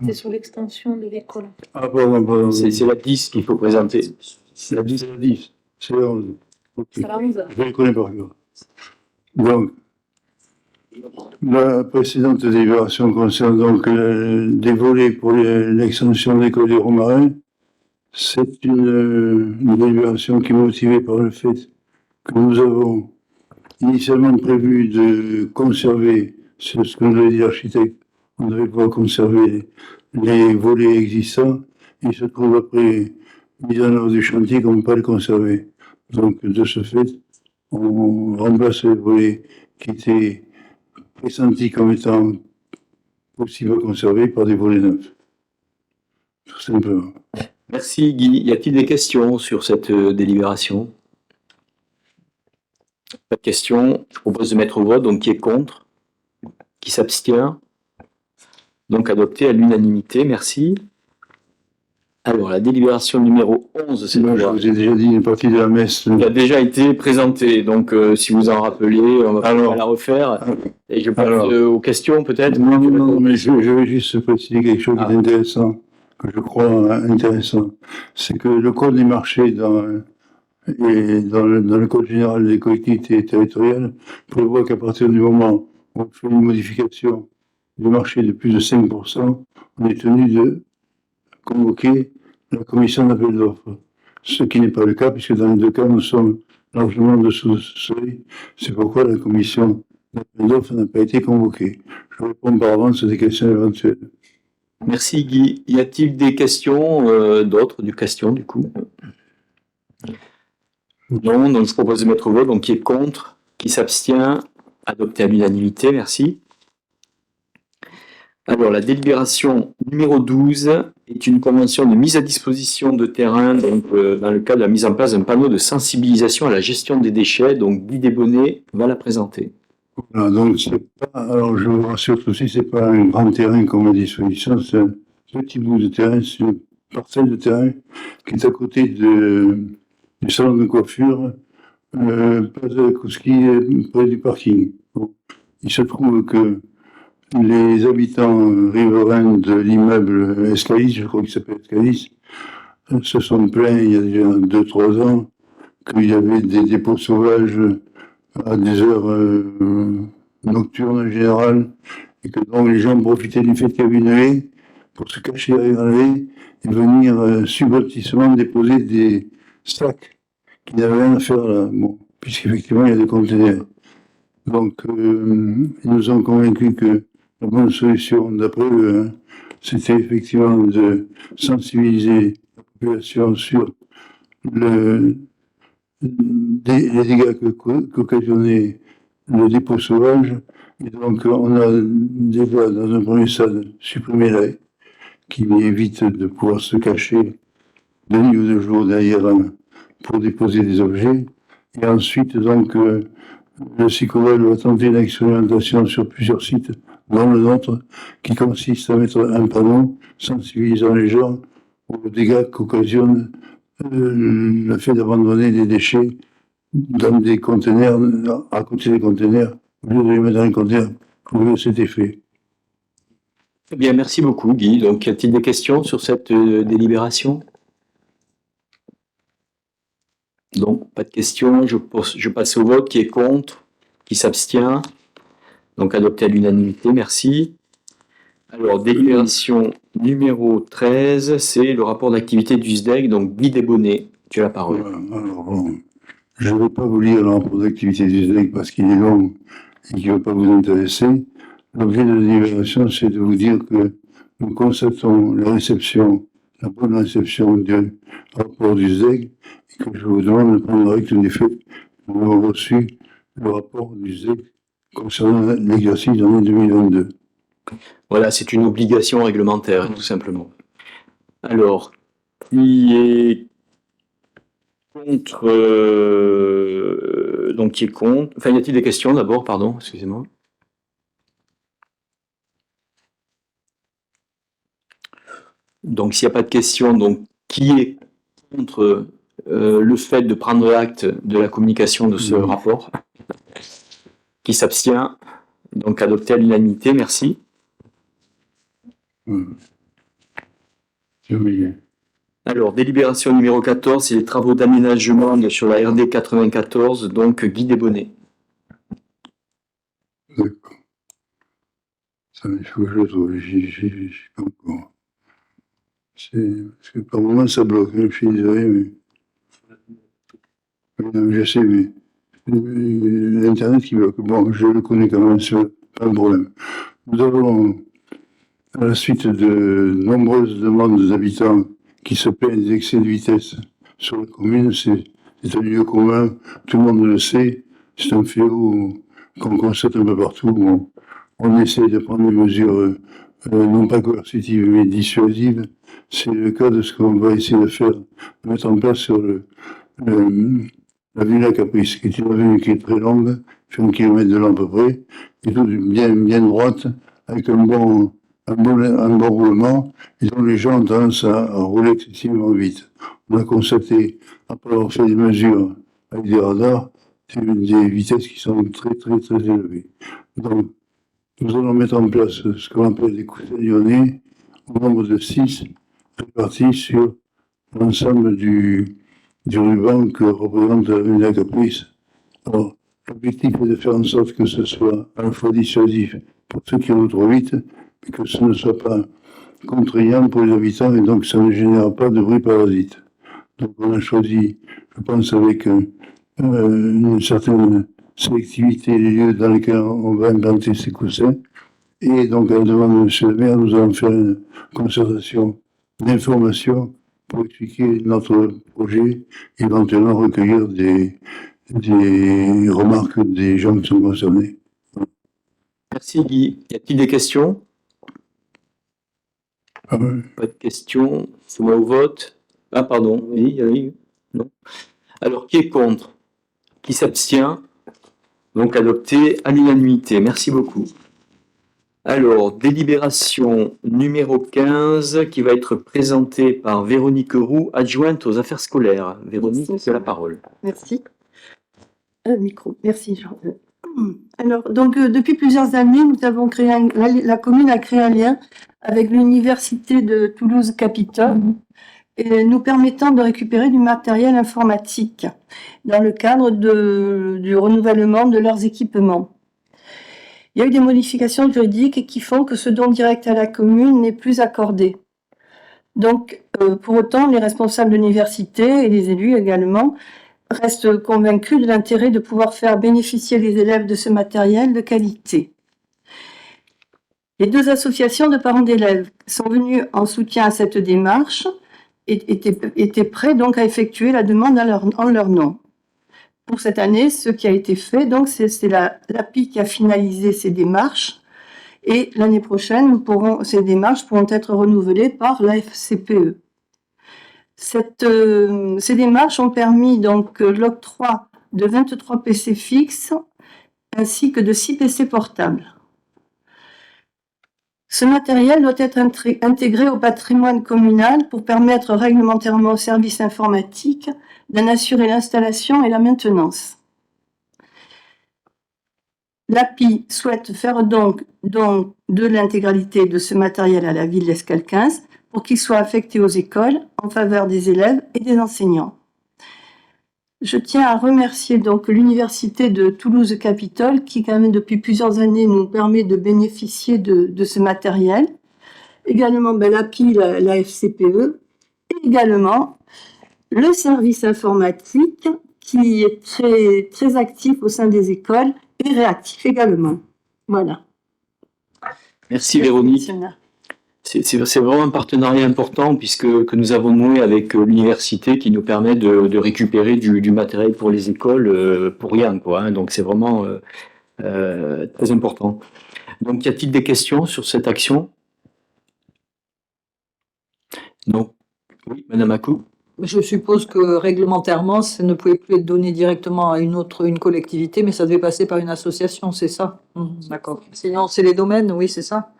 C'est sur l'extension de l'école. Ah, pardon. C'est la 10 qu'il faut présenter. C'est la 10. C'est la 11. Ok. C'est la 11. Je les connais par cœur. Donc, la précédente délibération concerne donc des volets pour l'extension de l'école des Romarins. C'est une délibération qui est motivée par le fait que nous avons initialement prévu de conserver, c'est ce que nous avait dit l'architecte, on devait pouvoir conserver les volets existants. Il se trouve après mise en œuvre du chantier qu'on ne peut pas les conserver. Donc, de ce fait, on remplace les volets qui étaient pressentis comme étant possibles à conserver par des volets neufs. Tout simplement. Merci Guy. Y a-t-il des questions sur cette délibération? Pas de questions. Je propose de mettre au vote. Donc, qui est contre? Qui s'abstient? Donc, adopté à l'unanimité. Merci. Alors, la délibération numéro 11, c'est Moi, je vous ai déjà dit une partie de la messe. qui a déjà été présentée. Donc, si vous en rappelez, on va pas la refaire. Et je passe aux questions, peut-être. Non, mais je vais juste préciser quelque chose qui est intéressant, que je crois intéressant. C'est que le code des marchés dans le code général des collectivités territoriales prévoit qu'à partir du moment où on fait une modification du marché de plus de 5%, on est tenu de convoquer la commission d'appel d'offres. Ce qui n'est pas le cas, puisque dans les deux cas, nous sommes largement en dessous de ce seuil. C'est pourquoi la commission d'appel d'offres n'a pas été convoquée. Je réponds par avance à des questions éventuelles. Merci Guy. Y a-t-il des questions, d'autres questions du coup? Non, donc je propose de mettre au vote. Donc qui est contre? Qui s'abstient? Adopté à l'unanimité, merci. Alors, la délibération numéro 12 est une convention de mise à disposition de terrain, donc dans le cadre de la mise en place d'un panneau de sensibilisation à la gestion des déchets. Donc, Guy Desbonnets va la présenter. Voilà, donc c'est pas, alors je vous rassure tout de suite, c'est pas un grand terrain comme à disposition, c'est un petit bout de terrain, c'est une parcelle de terrain qui est à côté du salon de coiffure, place de la Kouski, près du parking. Bon. Il se trouve que les habitants riverains de l'immeuble Escalis, je crois qu'il s'appelle Escalis, se sont plaints il y a déjà 2-3 ans qu'il y avait des dépôts sauvages à des heures nocturnes en général, et que donc les gens profitaient du fait qu'il y avait une haie pour se cacher derrière la haie et venir subrepticement déposer des sacs qui n'avaient rien à faire là, bon, puisqu'effectivement il y a des conteneurs. Donc ils nous ont convaincus que la bonne solution, d'après eux, c'était effectivement de sensibiliser la population sur les dégâts qu'occasionnait le dépôt sauvage. Et donc, on a déjà, dans un premier stade, supprimé la haie, qui évite de pouvoir se cacher de nuit ou de jour derrière pour déposer des objets. Et ensuite, donc, Le Sicoval va tenter une expérimentation sur plusieurs sites, dont le nôtre, qui consiste à mettre un panneau sensibilisant les gens aux dégâts qu'occasionne le fait d'abandonner des déchets dans des conteneurs, à côté des conteneurs, au lieu de les mettre dans les conteneurs pour cet effet. Très bien, merci beaucoup Guy. Donc, y a-t-il des questions sur cette délibération? Donc, pas de questions. Je passe au vote. Qui est contre? Qui s'abstient? Donc, adopté à l'unanimité. Merci. Alors, délibération numéro 13, c'est le rapport d'activité du SDEC. Donc, Guy Desbonnets, tu as la parole. Alors bon, je ne vais pas vous lire le rapport d'activité du SDEC parce qu'il est long et qu'il ne va pas vous intéresser. L'objet de la délibération, c'est de vous dire que nous constatons la bonne réception du rapport du SDEC et que je vous demande de prendre acte du fait que nous avons reçu le rapport du SDEC concernant l'exercice de l'année 2022. Voilà, c'est une obligation réglementaire, tout simplement. Alors, qui est contre... donc, qui est contre... Enfin, y a-t-il des questions d'abord? Pardon, excusez-moi. Donc, s'il n'y a pas de questions, donc, qui est contre le fait de prendre acte de la communication de ce rapport? Qui s'abstient? Donc, adopté à l'unanimité, merci. J'ai oublié. Alors, délibération numéro 14, c'est les travaux d'aménagement sur la RD 94, donc Guy Desbonnets. D'accord. Ça, il faut que je le trouve. J'y pas encore. Parce que par moment, ça bloque. Je suis désolé, mais. Non, je sais, mais. L'Internet qui bloque. Bon, je le connais quand même, c'est pas un problème. Nous avons, à la suite de nombreuses demandes des habitants qui se plaignent des excès de vitesse sur la commune, c'est un lieu commun, tout le monde le sait, c'est un fléau qu'on constate un peu partout. On essaie de prendre des mesures non pas coercitives mais dissuasives. C'est le cas de ce qu'on va essayer de faire, de mettre en place sur la Villa Caprice, qui est une avenue qui est très longue, fait 1 kilomètre de long à peu près, et toute bien droite, avec un bon roulement, et dont les gens ont tendance à rouler excessivement vite. On a constaté, après avoir fait des mesures avec des radars, des vitesses qui sont très élevées. Donc, nous allons mettre en place ce qu'on appelle des coussins lyonnais, au nombre de 6, répartis sur l'ensemble du ruban que représente la Villa Caprice. Alors, l'objectif est de faire en sorte que ce soit à la fois dissuasif pour ceux qui roulent trop vite, mais que ce ne soit pas contraignant pour les habitants et donc ça ne génère pas de bruit parasite. Donc on a choisi, je pense, avec une certaine sélectivité les lieux dans lesquels on va implanter ces coussins. Et donc, à la demande de M. le maire, nous allons faire une concertation d'information pour expliquer notre projet et éventuellement recueillir des remarques des gens qui sont concernés. Merci Guy. Y a-t-il des questions? Ah ouais. Pas de questions. Je mets au vote. Ah, pardon. Oui, il y a eu. Non. Alors, qui est contre? Qui s'abstient? Donc, adopté à l'unanimité. Merci beaucoup. Alors, délibération numéro 15 qui va être présentée par Véronique Roux, adjointe aux affaires scolaires. Véronique, tu as la parole. Merci. Micro. Merci, Jean. Alors, donc, depuis plusieurs années, nous avons créé la commune a créé un lien avec l'université de Toulouse-Capitole, et nous permettant de récupérer du matériel informatique dans le cadre du renouvellement de leurs équipements. Il y a eu des modifications juridiques qui font que ce don direct à la commune n'est plus accordé. Donc, pour autant, les responsables de l'université et les élus également restent convaincus de l'intérêt de pouvoir faire bénéficier les élèves de ce matériel de qualité. Les 2 associations de parents d'élèves sont venues en soutien à cette démarche et étaient prêts donc à effectuer la demande en leur nom. Pour cette année, ce qui a été fait, donc, c'est l'API qui a finalisé ces démarches. Et l'année prochaine, ces démarches pourront être renouvelées par la FCPE. Ces démarches ont permis donc l'octroi de 23 PC fixes ainsi que de 6 PC portables. Ce matériel doit être intégré au patrimoine communal pour permettre réglementairement aux services informatiques d'en assurer l'installation et la maintenance. L'API souhaite faire donc de l'intégralité de ce matériel à la ville d'Escales 15 pour qu'il soit affecté aux écoles en faveur des élèves et des enseignants. Je tiens à remercier donc l'Université de Toulouse-Capitole qui, quand même, depuis plusieurs années, nous permet de bénéficier de ce matériel. Également, l'API, la FCPE, et également le service informatique qui est très, très actif au sein des écoles et réactif également. Voilà. Merci Véronique. C'est vraiment un partenariat important que nous avons noué avec l'université qui nous permet de récupérer du matériel pour les écoles pour rien, quoi, hein. Donc c'est vraiment très important. Donc y a-t-il des questions sur cette action? Non. Oui, Madame Akou. Je suppose que réglementairement, ça ne pouvait plus être donné directement à une collectivité, mais ça devait passer par une association, c'est ça? D'accord. Sinon, c'est les domaines, oui, c'est ça?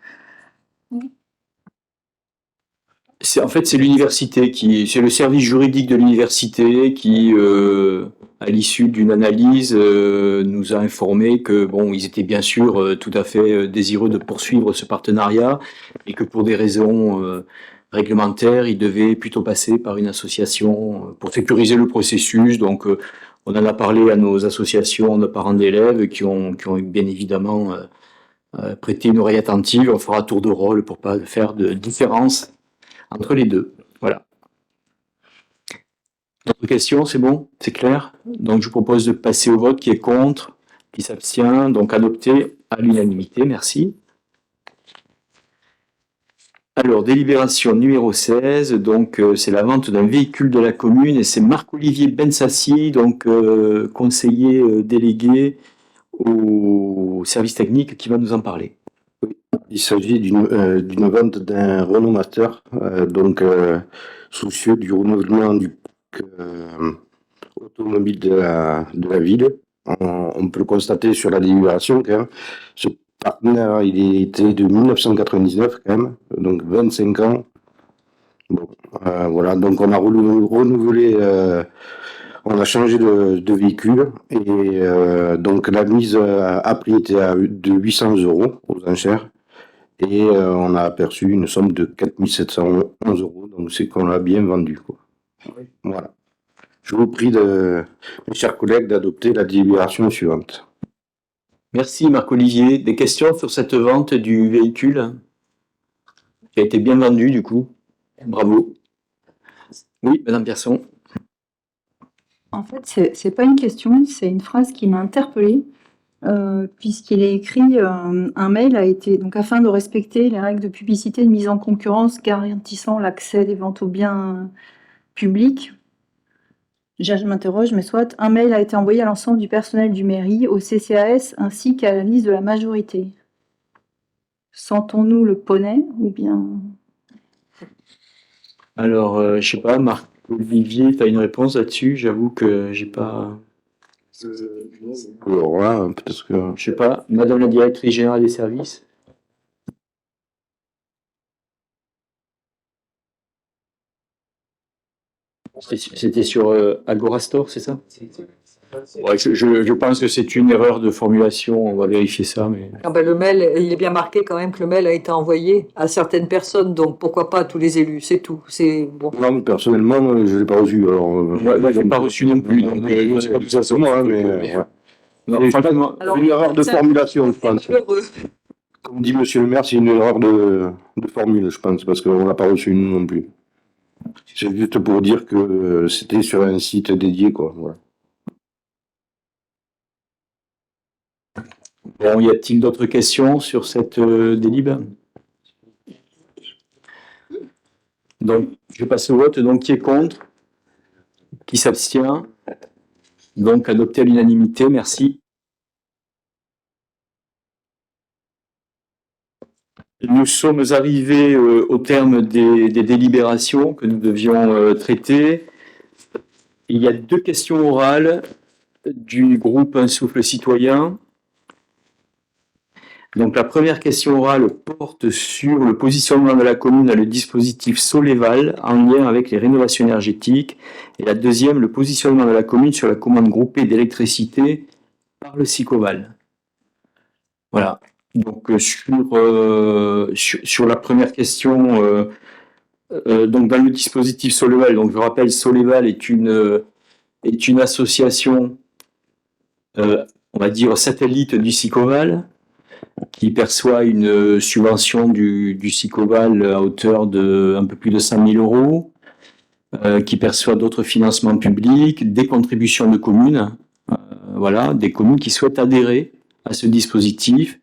En fait, c'est l'université c'est le service juridique de l'université qui, à l'issue d'une analyse, nous a informé que bon, ils étaient bien sûr tout à fait désireux de poursuivre ce partenariat et que pour des raisons réglementaires, ils devaient plutôt passer par une association pour sécuriser le processus. Donc, on en a parlé à nos associations de parents d'élèves qui ont bien évidemment prêté une oreille attentive. On fera tour de rôle pour pas faire de différence entre les deux. Voilà. D'autres questions, c'est bon? C'est clair? Donc je vous propose de passer au vote. Qui est contre? Qui s'abstient? Donc adopté à l'unanimité. Merci. Alors, délibération numéro 16, donc c'est la vente d'un véhicule de la commune et c'est Marc-Olivier Bensassi, donc conseiller délégué au service technique qui va nous en parler. Il s'agit d'une vente d'un Renault Master, soucieux du renouvellement du parc automobile de la ville. On peut le constater sur la délibération quand même. Ce partenaire, il était de 1999 quand même, donc 25 ans. Bon, voilà, donc on a renouvelé, on a changé de véhicule et donc la mise à prix était de 800 € aux enchères. Et on a aperçu une somme de 4 711 €, donc c'est qu'on l'a bien vendu, quoi. Voilà. Je vous prie, mes chers collègues, d'adopter la délibération suivante. Merci Marc-Olivier. Des questions sur cette vente du véhicule qui a été bien vendu du coup? Bravo. Oui, Madame Pierson. En fait, c'est pas une question, c'est une phrase qui m'a interpellée. Puisqu'il est écrit un mail a été donc afin de respecter les règles de publicité et de mise en concurrence garantissant l'accès des ventes aux biens publics. Je m'interroge, mais soit un mail a été envoyé à l'ensemble du personnel du mairie, au CCAS ainsi qu'à la liste de la majorité. Sentons-nous le poney ou bien? Alors, je sais pas, Marc-Olivier, tu as une réponse là-dessus? J'avoue que j'ai pas. Alors là, peut-être que... Je sais pas, Madame la directrice générale des services. C'était sur Agorastore, c'est ça? Ouais, je pense que c'est une erreur de formulation, on va vérifier ça. Mais... Ah ben, le mail, il est bien marqué quand même que le mail a été envoyé à certaines personnes, donc pourquoi pas à tous les élus, c'est tout. C'est bon. Non, mais personnellement, je ne l'ai pas reçu. Alors, moi, je l'ai pas reçu non plus. Donc, je ne sais pas tout ça sur moi, hein, mais... Ouais. Non, franchement, Alors, une erreur de formulation, je pense. Heureux. Comme dit Monsieur le maire, c'est une erreur de formule, je pense, parce qu'on ne l'a pas reçu nous non plus. C'est juste pour dire que c'était sur un site dédié, quoi. Voilà. Bon, y a-t-il d'autres questions sur cette délib? Donc, je passe au vote. Donc, qui est contre? Qui s'abstient? Donc, adopté à l'unanimité. Merci. Nous sommes arrivés au terme des délibérations que nous devions traiter. Il y a deux questions orales du groupe Un Souffle Citoyen. Donc la première question orale porte sur le positionnement de la commune dans le dispositif Soleval en lien avec les rénovations énergétiques. Et la deuxième, le positionnement de la commune sur la commande groupée d'électricité par le SICOVAL. Voilà. Donc sur la première question, donc dans le dispositif Soleval, donc je rappelle, Soleval est une association, on va dire satellite du SICOVAL, qui perçoit une subvention du SICOVAL à hauteur de un peu plus de 100 000 euros, qui perçoit d'autres financements publics, des contributions de communes, voilà, des communes qui souhaitent adhérer à ce dispositif,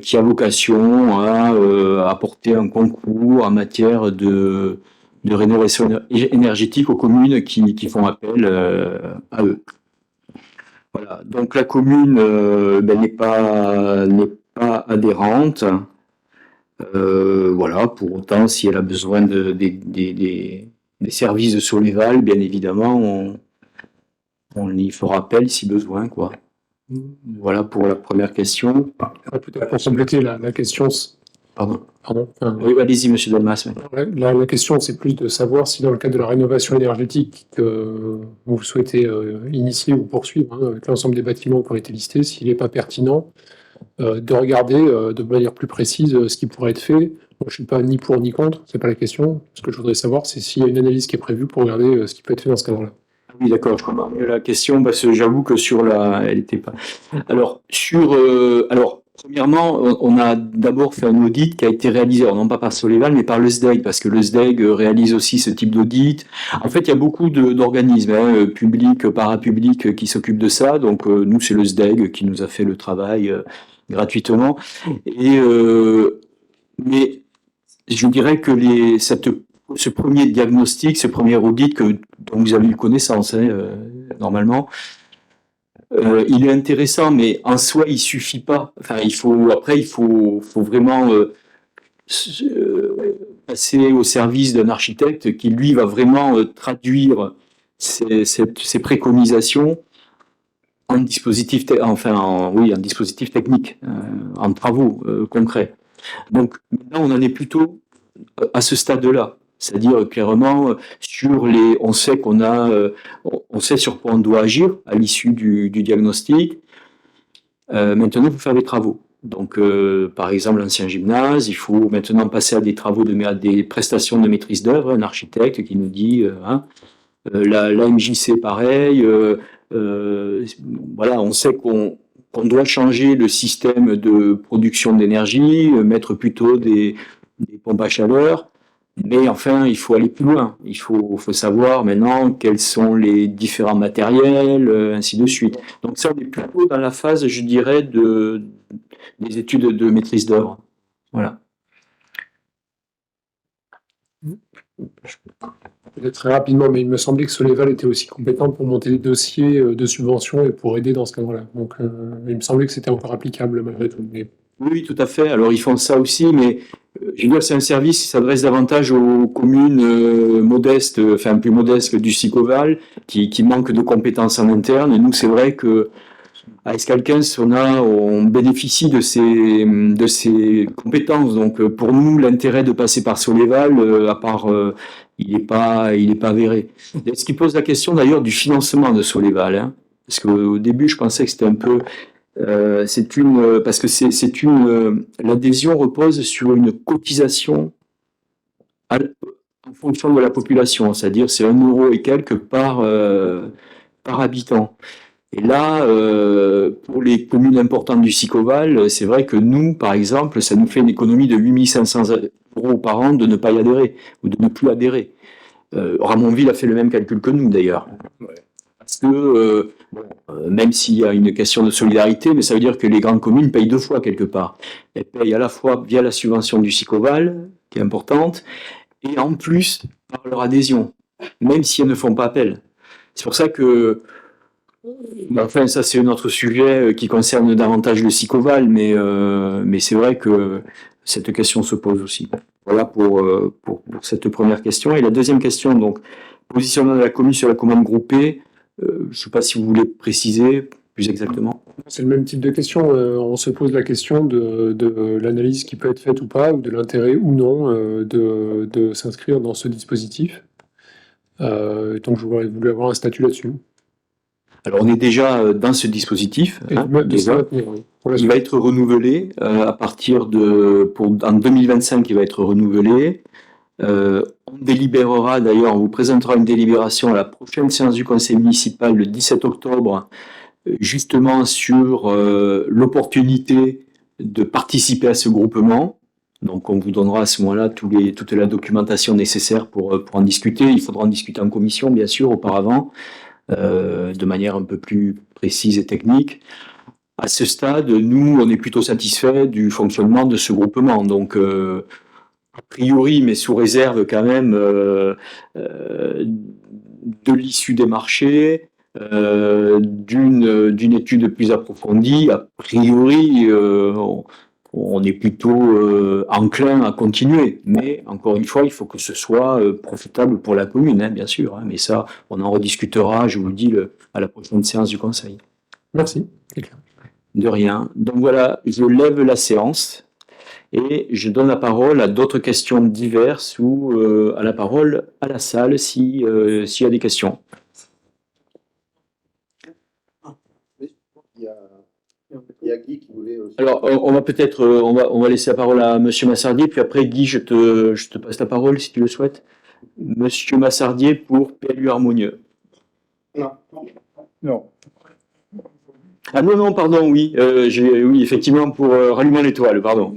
qui a vocation à apporter un concours en matière de rénovation énergétique aux communes qui font appel à eux. Voilà. Donc la commune n'est pas adhérente. Voilà. Pour autant, si elle a besoin des services de Soleval, bien évidemment, on y fera appel si besoin, quoi. Voilà pour la première question. Peut-être pour compléter la question. Pardon. Oui, allez-y, monsieur Delmas. La question, c'est plus de savoir si dans le cadre de la rénovation énergétique que vous souhaitez initier ou poursuivre avec l'ensemble des bâtiments qui ont été listés, s'il n'est pas pertinent de regarder de manière plus précise ce qui pourrait être fait. Moi, je ne suis pas ni pour ni contre, c'est pas la question. Ce que je voudrais savoir, c'est s'il y a une analyse qui est prévue pour regarder ce qui peut être fait dans ce cadre-là. Oui, d'accord, je comprends mieux la question, parce que j'avoue que elle n'était pas. Alors, premièrement, on a d'abord fait un audit qui a été réalisé, non pas par Soleval, mais par le SDEG, parce que le SDEG réalise aussi ce type d'audit. En fait, il y a beaucoup d'organismes, publics, parapublics, qui s'occupent de ça. Donc, nous, c'est le SDEG qui nous a fait le travail gratuitement. Mais je dirais que ce premier diagnostic, ce premier audit dont vous avez eu connaissance, normalement, il est intéressant, mais en soi, il suffit pas. Enfin, il faut vraiment passer au service d'un architecte qui, lui, va vraiment traduire ces préconisations en dispositif, en dispositif technique, en travaux concrets. Donc, maintenant, on en est plutôt à ce stade-là. C'est-à-dire clairement on sait on sait sur quoi on doit agir à l'issue du diagnostic. Maintenant, il faut faire des travaux. Donc, par exemple, l'ancien gymnase, il faut maintenant passer à des travaux à des prestations de maîtrise d'œuvre. Un architecte qui nous dit, la MJC pareil. Voilà, on sait qu'on doit changer le système de production d'énergie, mettre plutôt des pompes à chaleur. Mais enfin, il faut aller plus loin. Il faut savoir maintenant quels sont les différents matériels, ainsi de suite. Donc ça, on est plutôt dans la phase, je dirais, des études de maîtrise d'œuvre. Voilà. Peut-être très rapidement, mais il me semblait que Soleval était aussi compétent pour monter des dossiers de subvention et pour aider dans ce cadre-là. Donc, il me semblait que c'était encore applicable malgré tout. Mais... Oui, tout à fait. Alors, ils font ça aussi, mais je veux dire, c'est un service qui s'adresse davantage aux communes modestes, enfin plus modestes que du SICOVAL, qui manquent de compétences en interne. Et nous, c'est vrai que à Escalquens, on bénéficie de ces compétences. Donc, pour nous, l'intérêt de passer par Soleval, à part, il n'est pas avéré. Ce qui pose la question d'ailleurs du financement de Soleval, hein, parce qu'au début, je pensais que c'était un peu parce que l'adhésion repose sur une cotisation en fonction de la population, c'est-à-dire c'est 1 euro et quelques par habitant. Et là, pour les communes importantes du SICOVAL, c'est vrai que nous, par exemple, ça nous fait une économie de 8 500 euros par an de ne pas y adhérer, ou de ne plus adhérer. Ramonville a fait le même calcul que nous, d'ailleurs. Parce que, même s'il y a une question de solidarité, mais ça veut dire que les grandes communes payent 2 fois quelque part. Elles payent à la fois via la subvention du SICOVAL, qui est importante, et en plus par leur adhésion, même si elles ne font pas appel. C'est pour ça que, enfin, ça c'est un autre sujet qui concerne davantage le SICOVAL, mais c'est vrai que cette question se pose aussi. Voilà pour cette première question. Et la deuxième question, donc, positionnement de la commune sur la commande groupée. Je ne sais pas si vous voulez préciser. plus exactement? C'est le même type de question. On se pose la question de l'analyse qui peut être faite ou pas, ou de l'intérêt ou non de s'inscrire dans ce dispositif. Donc je voulais avoir un statut là-dessus. Alors, on est déjà dans ce dispositif. Et Hein, de se déjà. maintenir, oui, pour la Il suite. va être renouvelé à partir en 2025, il va être renouvelé. On délibérera d'ailleurs, on vous présentera une délibération à la prochaine séance du conseil municipal le 17 octobre, justement sur l'opportunité de participer à ce groupement. Donc on vous donnera à ce moment-là toute la documentation nécessaire pour en discuter. Il faudra en discuter en commission, bien sûr, auparavant, de manière un peu plus précise et technique. À ce stade, nous, on est plutôt satisfait du fonctionnement de ce groupement. Donc, a priori, mais sous réserve quand même de l'issue des marchés, d'une étude plus approfondie, a priori, on est plutôt enclin à continuer. Mais encore une fois, il faut que ce soit profitable pour la commune, hein, bien sûr. Hein, mais ça, on en rediscutera, je vous le dis, à la prochaine séance du conseil. Merci, c'est clair. De rien. Donc voilà, je lève la séance et je donne la parole à d'autres questions diverses ou à la parole à la salle s'il y a des questions. Il y a Guy qui voulait aussi. Alors, on va peut-être, on va laisser la parole à Monsieur Massardier, puis après, Guy, je te passe la parole si tu le souhaites. Monsieur Massardier pour PLU Harmonieux. Non. Ah non, pardon, oui, oui, effectivement, pour Rallumons l'étoile, pardon.